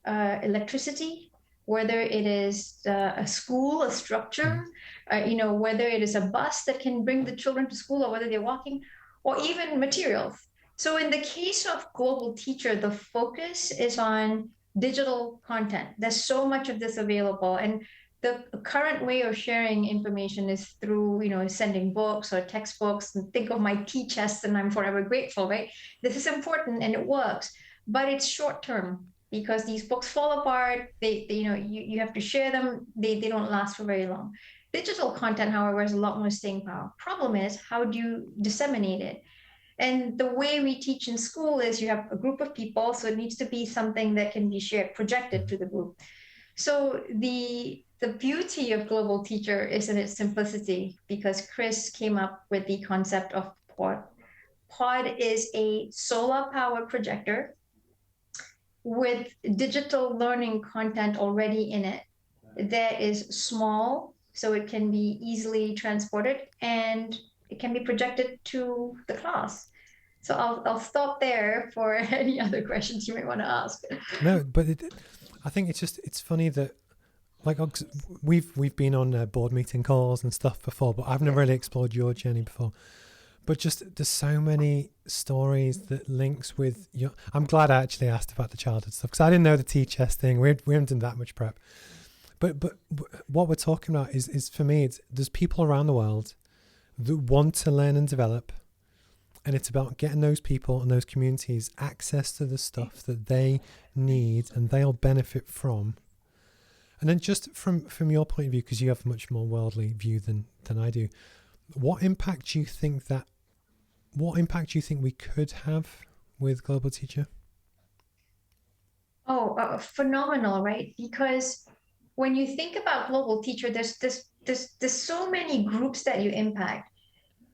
electricity, whether it is a school, a structure, mm-hmm. Whether it is a bus that can bring the children to school, or whether they're walking, or even materials. So in the case of Global Teacher, the focus is on digital content. There's so much of this available, and the current way of sharing information is through, sending books or textbooks. And think of my tea chest, and I'm forever grateful, right? This is important and it works, but it's short term because these books fall apart. You have to share them. They don't last for very long. Digital content, however, has a lot more staying power. Problem is, how do you disseminate it? And the way we teach in school is you have a group of people, so it needs to be something that can be shared, projected to the group. So the beauty of Global Teacher is in its simplicity, because Chris came up with the concept of pod. Pod is a solar power projector with digital learning content already in it that is small, so it can be easily transported and it can be projected to the class. So I'll stop there for any other questions you may want to ask. No, but I think it's funny that, like, we've been on board meeting calls and stuff before, but I've never really explored your journey before. But just there's so many stories that links with your. I'm glad I actually asked about the childhood stuff, because I didn't know the TCHS thing. We haven't done that much prep. But what we're talking about is for me, there's people around the world that want to learn and develop, and it's about getting those people and those communities access to the stuff that they need and they'll benefit from. And then just from your point of view, because you have a much more worldly view than I do, what impact do you think we could have with Global Teacher? Oh, phenomenal, right? Because when you think about Global Teacher, there's so many groups that you impact.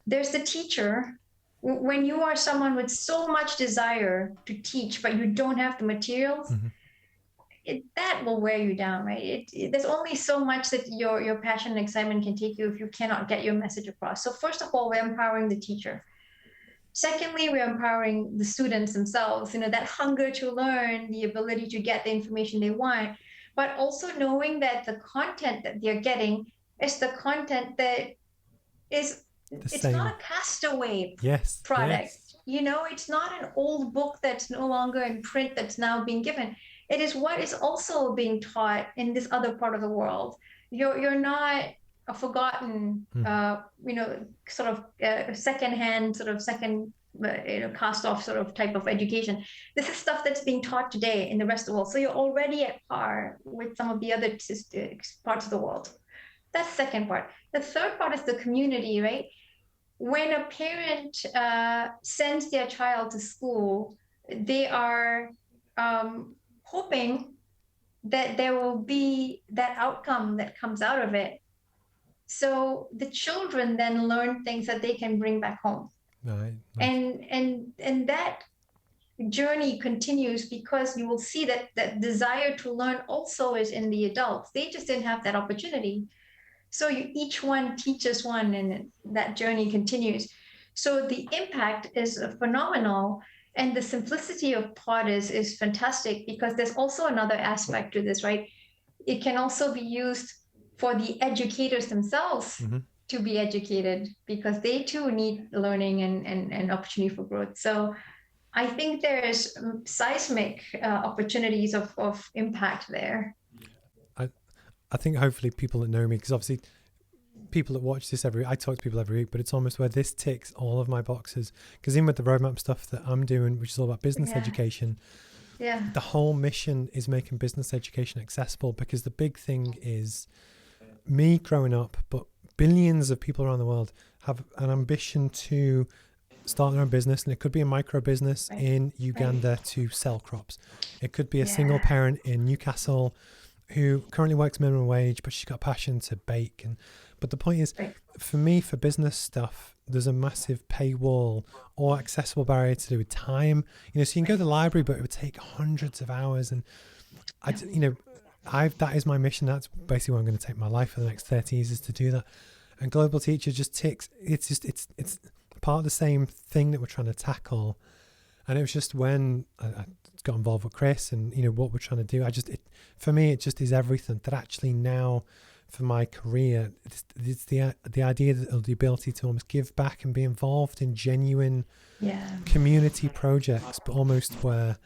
There's the teacher. When you are someone with so much desire to teach, but you don't have the materials, that will wear you down, right? There's only so much that your passion and excitement can take you if you cannot get your message across. So first of all, we're empowering the teacher. Secondly, we're empowering the students themselves, that hunger to learn, the ability to get the information they want, but also knowing that the content that they're getting is the content that is, it's not a castaway product. Yes. It's not an old book that's no longer in print that's now being given. It is what is also being taught in this other part of the world. You're not a forgotten, sort of secondhand, sort of second, cast off sort of type of education. This is stuff that's being taught today in the rest of the world. So you're already at par with some of the other parts of the world. That's the second part. The third part is the community, right? When a parent sends their child to school, they are hoping that there will be that outcome that comes out of it. So the children then learn things that they can bring back home. Right. And that journey continues, because you will see that desire to learn also is in the adults. They just didn't have that opportunity. So each one teaches one, and that journey continues. So the impact is phenomenal. And the simplicity of thought is fantastic, because there's also another aspect to this, right? It can also be used for the educators themselves to be educated, because they too need learning and opportunity for growth. So I think there's seismic opportunities of impact there. I think hopefully people that know me, because obviously people that watch this I talk to people every week, but it's almost where this ticks all of my boxes, because even with the roadmap stuff that I'm doing, which is all about business education, the whole mission is making business education accessible, because the big thing is me growing up, but billions of people around the world have an ambition to start their own business, and it could be a micro business in Uganda to sell crops. It could be a single parent in Newcastle who currently works minimum wage, but she's got a passion to bake. But the point is, for me, for business stuff, there's a massive paywall or accessible barrier to do with time. So you can go to the library, but it would take hundreds of hours. And that is my mission. That's basically what I'm going to take my life for the next 30 years, is to do that. And Global Teacher just ticks. It's part of the same thing that we're trying to tackle. And it was just when I got involved with Chris and what we're trying to do, for me it just is everything that actually now for my career, it's the idea of the ability to almost give back and be involved in genuine community projects, but almost where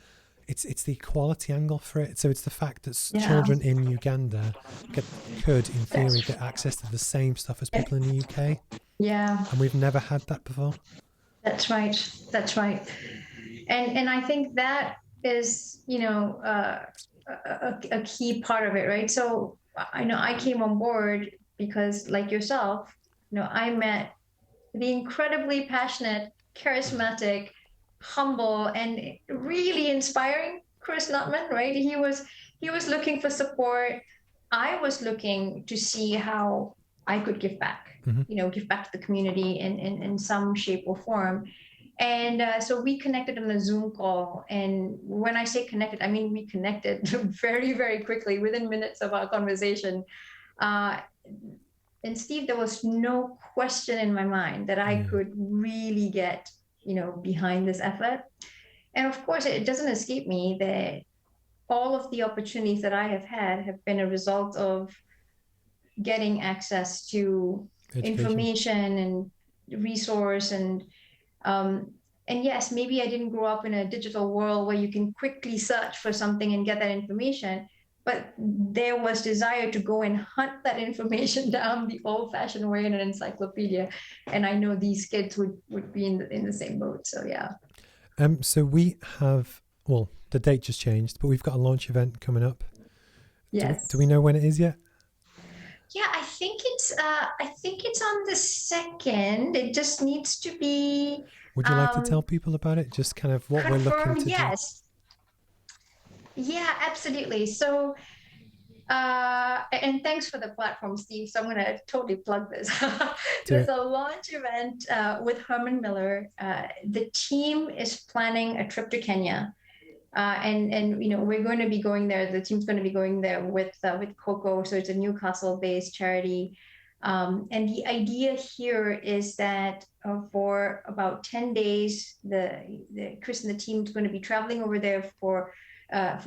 it's the equality angle for it. So it's the fact that children in Uganda could in theory get access to the same stuff as people in the UK. And we've never had that before. That's right. And I think that is, a key part of it, right? So I know I came on board because, like yourself, I met the incredibly passionate, charismatic, humble, and really inspiring Chris Nutman, right? He was looking for support. I was looking to see how I could give back, give back to the community in some shape or form. And so we connected on a Zoom call. And when I say connected, I mean we connected very, very quickly within minutes of our conversation. Uh, and Steve, there was no question in my mind that I could really get, behind this effort. And of course, it doesn't escape me that all of the opportunities that I have been a result of getting access to information and resource and yes, maybe I didn't grow up in a digital world where you can quickly search for something and get that information, but there was desire to go and hunt that information down the old-fashioned way in an encyclopedia. And I know these kids would be in the same boat. So yeah. So we have, well, the date just changed, but we've got a launch event coming up. Yes. Do we know when it is yet? Yeah, I think it's on the 2nd. It just needs to be. Would you like to tell people about it? Just kind of what we're looking to yes. do? Yeah, absolutely. So, and thanks for the platform, Steve. So I'm going to totally plug this. There's a launch event with Herman Miller. The team is planning a trip to Kenya. And we're going to be going there. The team's going to be going there with Coco. So it's a Newcastle-based charity. And the idea here is that for about 10 days, Chris and the team is going to be traveling over there for a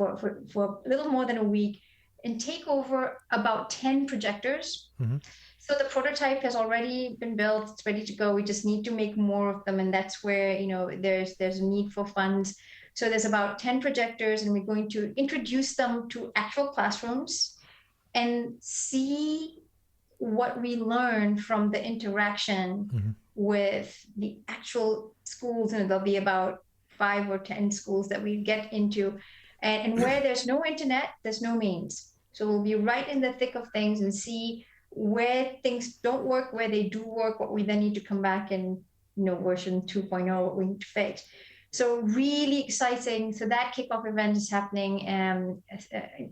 little more than a week and take over about 10 projectors. Mm-hmm. So the prototype has already been built. It's ready to go. We just need to make more of them. And that's where, there's a need for funds. So there's about 10 projectors, and we're going to introduce them to actual classrooms and see what we learn from the interaction mm-hmm. with the actual schools. And there'll be about 5 or 10 schools that we get into. And where there's no internet, there's no means. So we'll be right in the thick of things and see where things don't work, where they do work, what we then need to come back and, version 2.0, what we need to fix. So really exciting. So that kickoff event is happening in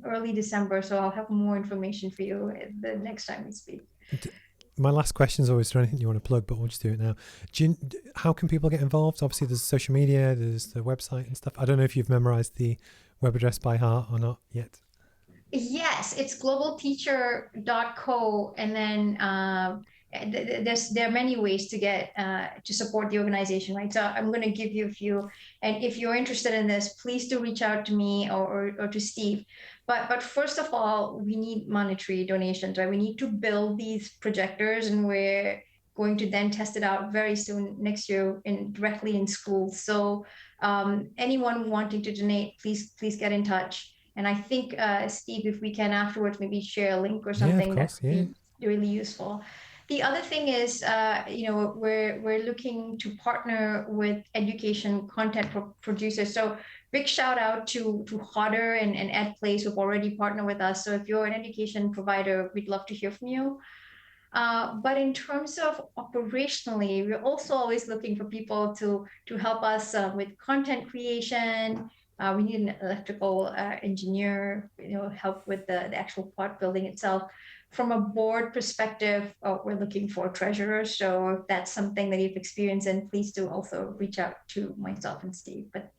early December. So I'll have more information for you the next time we speak. My last question is always, is there anything you want to plug, but we'll just do it now. How can people get involved? Obviously, there's social media, there's the website and stuff. I don't know if you've memorized the web address by heart or not yet. Yes, it's globalteacher.co. And then there are many ways to get to support the organization, right? So I'm going to give you a few, and if you're interested in this, please do reach out to me or to Steve. But first of all, we need monetary donations, right? We need to build these projectors, and we're going to then test it out very soon next year directly in schools. So anyone wanting to donate, please get in touch. And I think Steve, if we can afterwards maybe share a link or something, that's really useful. The other thing is, we're looking to partner with education content producers. So big shout out to Hodder and EdPlace who've already partnered with us. So if you're an education provider, we'd love to hear from you. But in terms of operationally, we're also always looking for people to help us with content creation. We need an electrical engineer, help with the actual pod building itself. From a board perspective, we're looking for treasurers. So if that's something that you've experienced, and please do also reach out to myself and Steve. But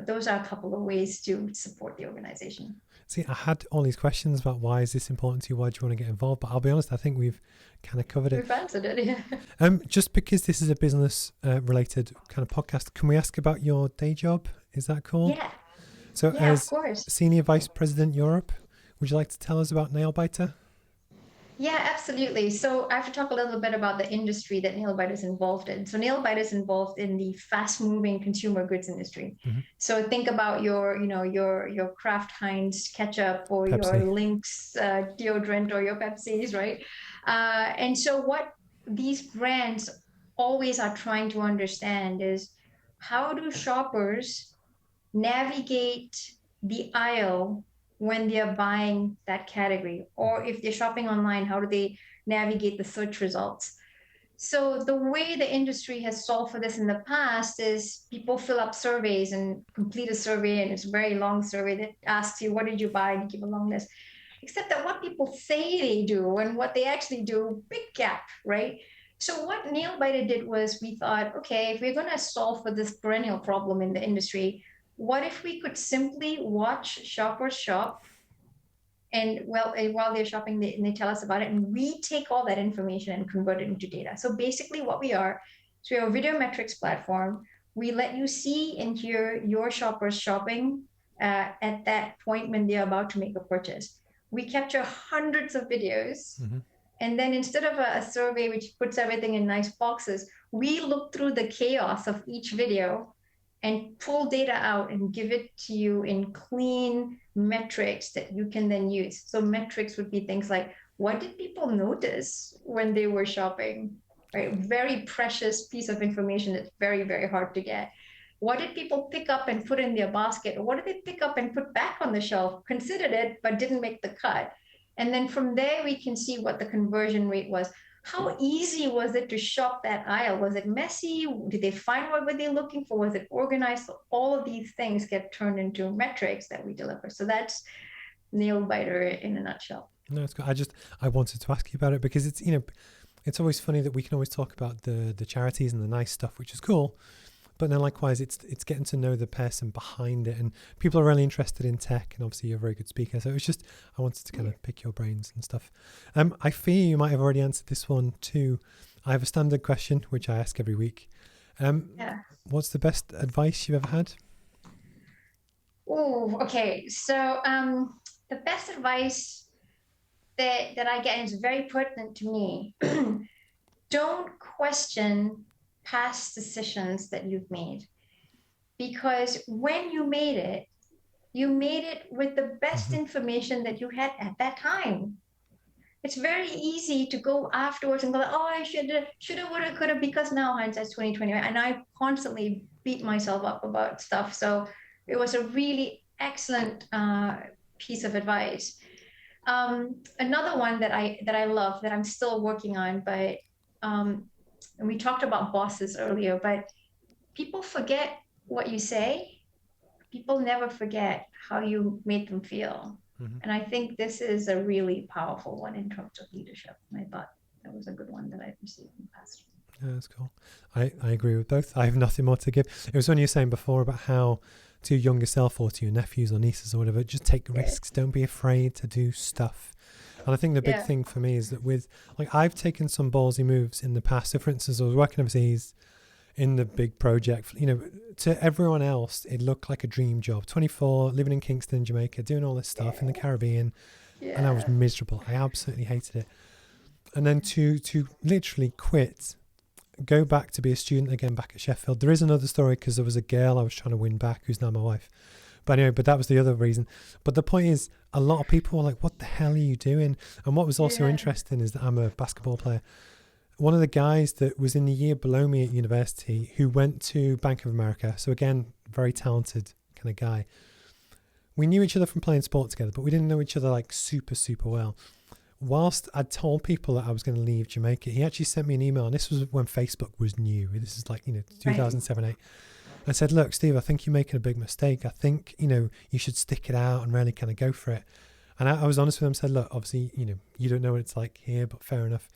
those are a couple of ways to support the organization. See, I had all these questions about why is this important to you? Why do you want to get involved? But I'll be honest, I think we've kind of covered it. We've answered it, yeah. Just because this is a business related kind of podcast, can we ask about your day job? Is that cool? Yeah. So yeah, as of course. Senior Vice President Europe, would you like to tell us about NAILBITER? Yeah, absolutely. So I have to talk a little bit about the industry that NAILBITER is involved in. So NAILBITER is involved in the fast-moving consumer goods industry. Mm-hmm. So think about your Kraft Heinz ketchup or Pepsi. Your Lynx deodorant or your Pepsis, right? And so what these brands always are trying to understand is, how do shoppers navigate the aisle when they're buying that category? Or if they're shopping online, how do they navigate the search results? So the way the industry has solved for this in the past is people fill up surveys and complete a survey, and it's a very long survey that asks you, what did you buy? And you give a long list. Except that what people say they do and what they actually do, big gap, right? So what NAILBITER did was we thought, okay, if we're going to solve for this perennial problem in the industry, what if we could simply watch shoppers shop, and while they're shopping, they tell us about it, and we take all that information and convert it into data. So basically what we are, so we're a video metrics platform. We let you see and hear your shoppers shopping at that point when they're about to make a purchase. We capture hundreds of videos. Mm-hmm. And then instead of a survey which puts everything in nice boxes, we look through the chaos of each video and pull data out and give it to you in clean metrics that you can then use. So metrics would be things like, what did people notice when they were shopping? Right? Very precious piece of information that's very, very hard to get. What did people pick up and put in their basket? Or what did they pick up and put back on the shelf, considered it, but didn't make the cut? And then from there, we can see what the conversion rate was. How easy was it to shop that aisle? Was it messy? Did they find what were they looking for? Was it organized? So all of these things get turned into metrics that we deliver. So that's NAILBITER in a nutshell. No, it's good. I wanted to ask you about it because it's, it's always funny that we can always talk about the charities and the nice stuff, which is cool. But then likewise, it's getting to know the person behind it, and people are really interested in tech, and obviously you're a very good speaker. So it was just, I wanted to kind of pick your brains and stuff. I fear you might have already answered this one too. I have a standard question, which I ask every week. What's the best advice you've ever had? Oh, okay. So the best advice that I get is very pertinent to me. Don't question past decisions that you've made, because when you made it with the best information that you had at that time. It's very easy to go afterwards and go, oh, I shoulda, woulda, coulda, because now hindsight's 2020, and I constantly beat myself up about stuff. So it was a really excellent piece of advice. Another one that I love, that I'm still working on, but and we talked about bosses earlier, but people forget what you say. People never forget how you made them feel. Mm-hmm. And I think this is a really powerful one in terms of leadership. And I thought that was a good one that I received in the past. Yeah, that's cool. I agree with both. I have nothing more to give. It was when you were saying before about how to your younger self or to your nephews or nieces or whatever, just take risks. Don't be afraid to do stuff. And I think the big thing for me is that I've taken some ballsy moves in the past. So for instance, I was working overseas in the big project, to everyone else, it looked like a dream job. 24, living in Kingston, Jamaica, doing all this stuff in the Caribbean. And I was miserable. I absolutely hated it. And then to literally quit, go back to be a student again back at Sheffield. There is another story because there was a girl I was trying to win back who's now my wife. But anyway, that was the other reason. But the point is, a lot of people were like, what the hell are you doing? And what was also interesting is that I'm a basketball player. One of the guys that was in the year below me at university who went to Bank of America, so again, very talented kind of guy. We knew each other from playing sport together, but we didn't know each other like super, super well. Whilst I'd told people that I was going to leave Jamaica, he actually sent me an email, and this was when Facebook was new. This is 2007, 8. I said, look, Steve, I think you're making a big mistake. I think, you should stick it out and really kind of go for it. And I was honest with him, said, look, obviously, you don't know what it's like here, but fair enough.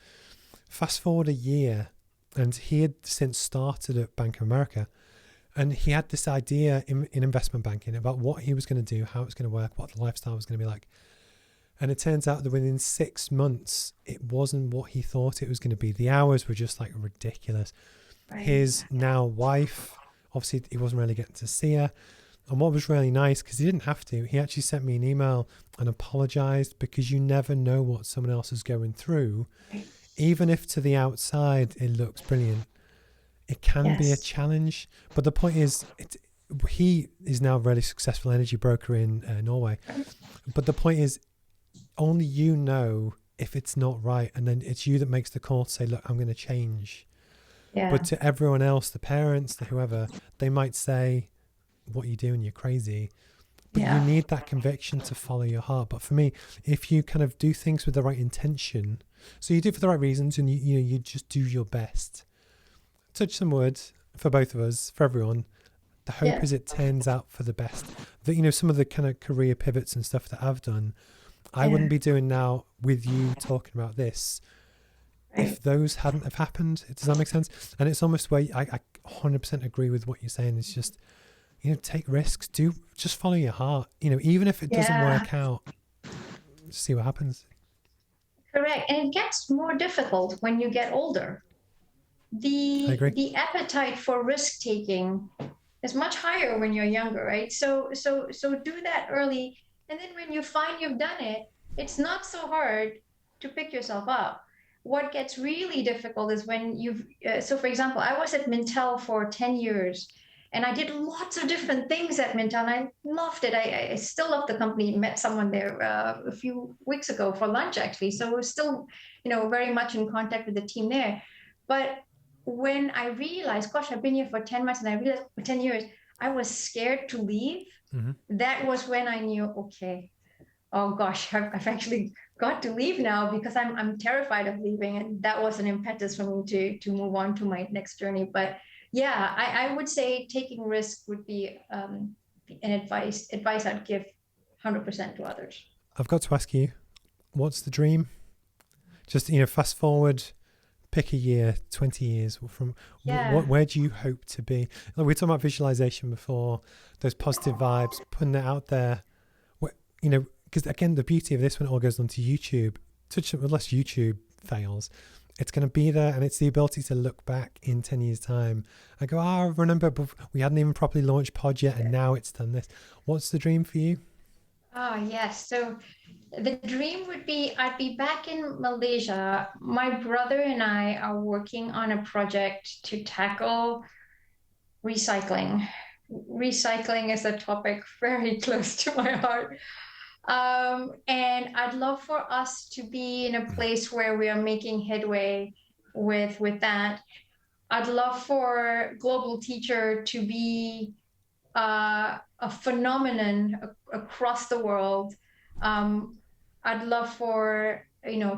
Fast forward a year, and he had since started at Bank of America, and he had this idea in investment banking about what he was going to do, how it's going to work, what the lifestyle was going to be like. And it turns out that within 6 months, it wasn't what he thought it was going to be. The hours were just ridiculous. Right. His now wife, obviously he wasn't really getting to see her. And what was really nice, because he didn't have to, he actually sent me an email and apologized, because you never know what someone else is going through. Even if to the outside it looks brilliant, it can be a challenge. But the point is, he is now a really successful energy broker in Norway. But the point is, only you know if it's not right, and then it's you that makes the call to say, look, I'm going to change. But to everyone else, the parents, the whoever, they might say, what are you doing? You're crazy. But you need that conviction to follow your heart. But for me, if you kind of do things with the right intention, so you do it for the right reasons, and you just do your best. Touch some wood for both of us, for everyone. The hope is it turns out for the best. That some of the kind of career pivots and stuff that I've done, I wouldn't be doing now with you talking about this if those hadn't have happened. Does that make sense? And it's almost where I 100% agree with what you're saying. It's just, take risks, just follow your heart, even if it doesn't work out, see what happens. Correct. And it gets more difficult when you get older. The appetite for risk taking is much higher when you're younger, right? So do that early, and then when you find you've done it, it's not so hard to pick yourself up. What gets really difficult is when so for example, I was at Mintel for 10 years, and I did lots of different things at Mintel, and I loved it. I still love the company. Met someone there a few weeks ago for lunch, actually. So we're still, very much in contact with the team there. But when I realized, gosh, I've been here for 10 months, and I realized for 10 years, I was scared to leave. Mm-hmm. That was when I knew, okay, oh gosh, I've actually got to leave now, because I'm terrified of leaving. And that was an impetus for me to move on to my next journey. But yeah, I would say taking risk would be an advice I'd give 100% to others. I've got to ask you, what's the dream? Just, fast forward, pick a year, 20 years from where do you hope to be? We were talking about visualization before, those positive vibes, putting it out there. Because again, the beauty of this, when it all goes onto YouTube, unless YouTube fails, it's going to be there, and it's the ability to look back in 10 years' time and go, I remember we hadn't even properly launched Pod yet, and now it's done this. What's the dream for you? Oh, yes. So the dream would be, I'd be back in Malaysia. My brother and I are working on a project to tackle recycling. Recycling is a topic very close to my heart. And I'd love for us to be in a place where we are making headway with that. I'd love for Global Teacher to be a phenomenon across the world. I'd love for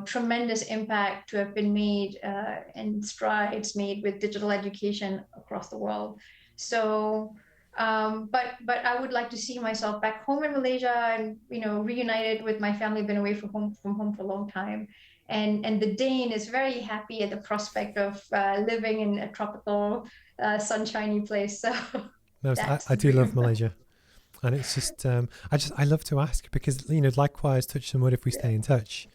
tremendous impact to have been made and strides made with digital education across the world. So but I would like to see myself back home in Malaysia and reunited with my family. Been away from home for a long time, and the Dane is very happy at the prospect of living in a tropical sunshiny place. So I do love Malaysia, and it's just I love to ask, because likewise, touch some wood, if we stay in touch,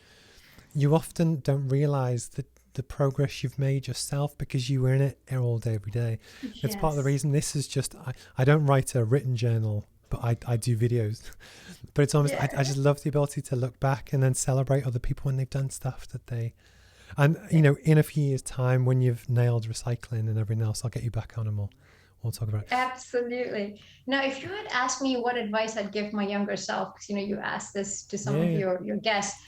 you often don't realize that the progress you've made yourself, because you were in it all day, every day. Yes. It's part of the reason this is just, I don't write a written journal, but I do videos. But it's almost, I just love the ability to look back and then celebrate other people when they've done stuff that they, and in a few years' time, when you've nailed recycling and everything else, I'll get you back on and we'll talk about it. Absolutely. Now, if you had asked me what advice I'd give my younger self, because you asked this to some of your guests,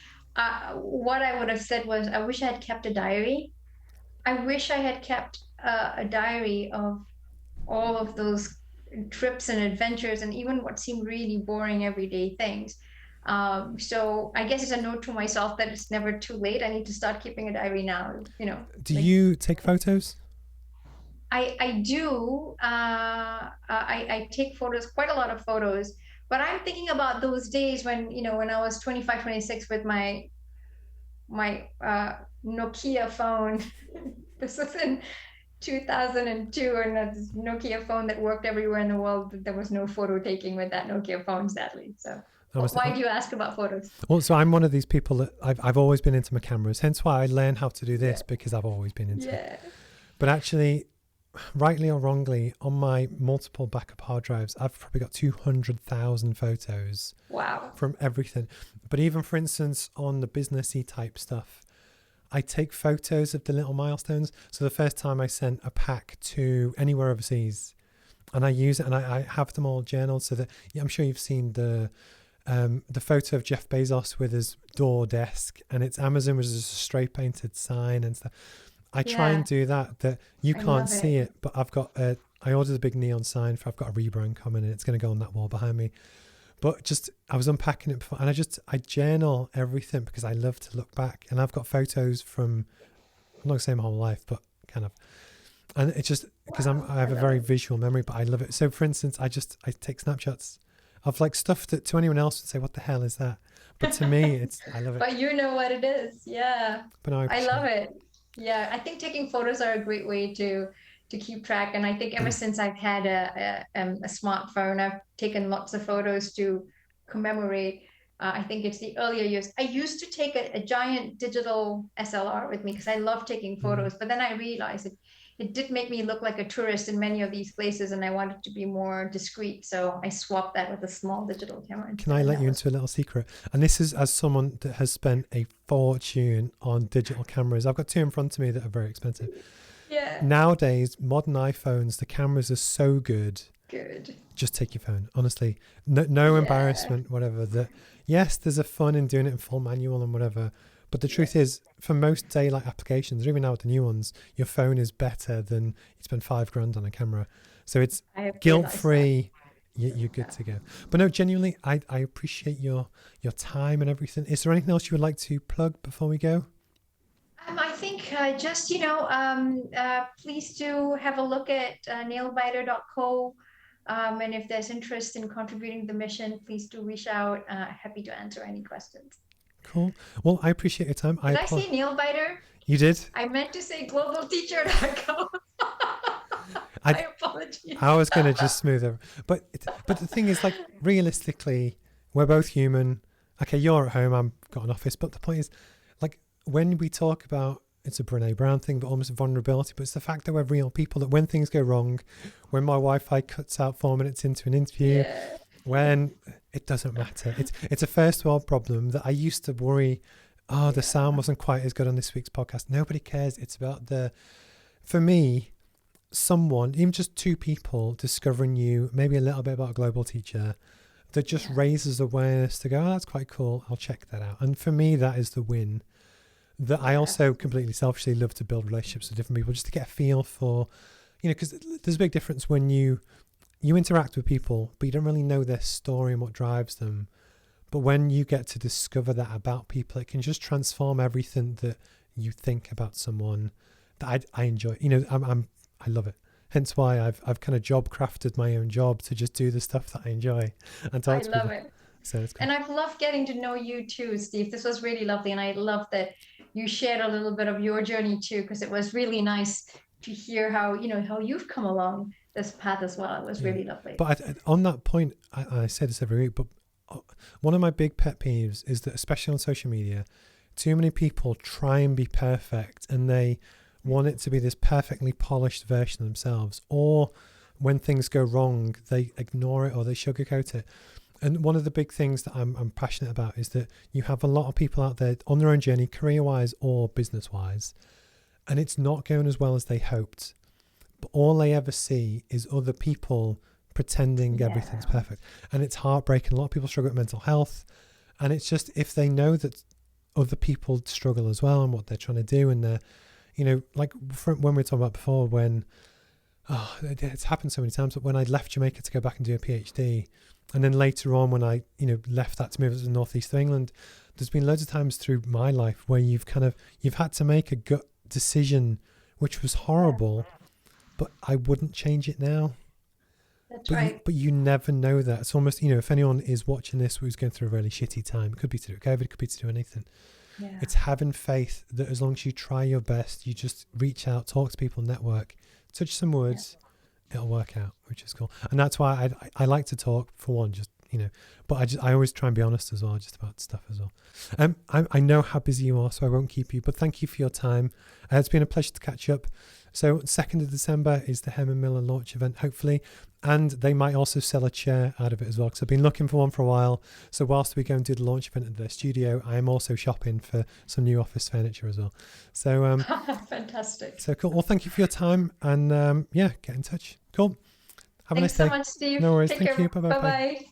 what I would have said was, I wish I had kept a diary. I wish I had kept a diary of all of those trips and adventures, and even what seemed really boring everyday things. So I guess it's a note to myself that it's never too late. I need to start keeping a diary now. Do you take photos? I do. I take photos, quite a lot of photos. But I'm thinking about those days when, when I was 25, 26 with my Nokia phone. This was in 2002, and a Nokia phone that worked everywhere in the world. There was no photo taking with that Nokia phone, sadly. So why do you ask about photos? Well, so I'm one of these people that I've always been into my cameras. Hence why I learned how to do this, because I've always been into it. But actually, rightly or wrongly, on my multiple backup hard drives, I've probably got 200,000 photos. Wow. From everything. But even, for instance, on the businessy type stuff, I take photos of the little milestones. So the first time I sent a pack to anywhere overseas, and I use it, and I have them all journaled, so that I'm sure you've seen the photo of Jeff Bezos with his door desk, and it's Amazon was just a spray painted sign and stuff. I try and do that you can't see it, but I've got I ordered a big neon sign I've got a rebrand coming, and it's going to go on that wall behind me. But just, I was unpacking it before, and I journal everything, because I love to look back, and I've got photos from, I'm not going to say my whole life, but kind of, and it's just, because I have a very visual memory, but I love it. So for instance, I take snapshots of like stuff that to anyone else would say, what the hell is that? But to me, I love it. But you know what it is. Yeah. But no, I love it. Yeah, I think taking photos are a great way to keep track. And I think ever since I've had a smartphone, I've taken lots of photos to commemorate. I think it's the earlier years. I used to take a giant digital SLR with me because I love taking photos, but then I realized it did make me look like a tourist in many of these places, and I wanted to be more discreet. So I swapped that with a small digital camera Can instead. I And let that you was into a little secret? And this is as someone that has spent a fortune on digital cameras. I've got two in front of me that are very expensive. yeah, Nowadays, modern iPhones, the cameras are so good. good. Just take your phone. Honestly, no Yeah, embarrassment, whatever. That yes, there's a fun in doing it in full manual and whatever. But the truth is, for most daylight applications, or even now with the new ones, your phone is better than you spend $5,000 on a camera. So it's I have guilt realized that. free. You're good to go. But no, genuinely, I appreciate your time and everything. Is there anything else you would like to plug before we go? I think just, please do have a look at nailbiter.co. And if there's interest in contributing to the mission, please do reach out. Happy to answer any questions. Cool. Well, I appreciate your time. Did I say nailbiter? You did. I meant to say globalteacher.co. My apologies. I was going to just smooth over. But the thing is, like, realistically, we're both human. Okay, you're at home, I've got an office. But the point is, like, when we talk about, it's a Brene Brown thing, but almost vulnerability, but it's the fact that we're real people, that when things go wrong, when my Wi-Fi cuts out 4 minutes into an interview, Yeah. when it doesn't matter. It's a first world problem that I used to worry, the sound wasn't quite as good on this week's podcast. Nobody cares. It's about for me, someone, even just two people discovering you, maybe a little bit about a global teacher, that just raises awareness to go, that's quite cool. I'll check that out. And for me, that is the win. That I also completely selfishly love to build relationships with different people just to get a feel for, because there's a big difference when you interact with people, but you don't really know their story and what drives them. But when you get to discover that about people, it can just transform everything that you think about someone. That I enjoy. I love it. Hence why I've kind of job crafted my own job to just do the stuff that I enjoy and talk I to love people. it. So it's cool. And I've loved getting to know you too, Steve. This was really lovely. And I love that you shared a little bit of your journey too, because it was really nice to hear how you've come along this path as well. It was really lovely. But on that point, I say this every week, but one of my big pet peeves is that, especially on social media, too many people try and be perfect and they want it to be this perfectly polished version of themselves, or when things go wrong, they ignore it or they sugarcoat it. And one of the big things that I'm passionate about is that you have a lot of people out there on their own journey, career-wise or business-wise, and it's not going as well as they hoped. But all they ever see is other people pretending everything's perfect. And it's heartbreaking. A lot of people struggle with mental health. And it's just, if they know that other people struggle as well and what they're trying to do, and they're, like when we were talking about before, when, it's happened so many times, but when I left Jamaica to go back and do a PhD, and then later on when I, left that to move to the northeast of England, there's been loads of times through my life where you've had to make a gut decision, which was horrible, but I wouldn't change it now. That's right. But you never know that. It's almost, if anyone is watching this who's going through a really shitty time, it could be to do with COVID, it could be to do anything. Yeah. It's having faith that as long as you try your best, you just reach out, talk to people, network, touch some words, it'll work out, which is cool. And that's why I like to talk, for one, just, but I always try and be honest as well, just about stuff as well. I know how busy you are, so I won't keep you, but thank you for your time. It's been a pleasure to catch up. So 2nd of December is the Hem & Miller launch event, hopefully. And they might also sell a chair out of it as well, because I've been looking for one for a while. So whilst we go and do the launch event at their studio, I am also shopping for some new office furniture as well. So fantastic. So cool. Well, thank you for your time, and get in touch. Cool. Have a nice day. Thanks so much, Steve. No worries. Take Thank care. you. Bye-bye. Bye-bye.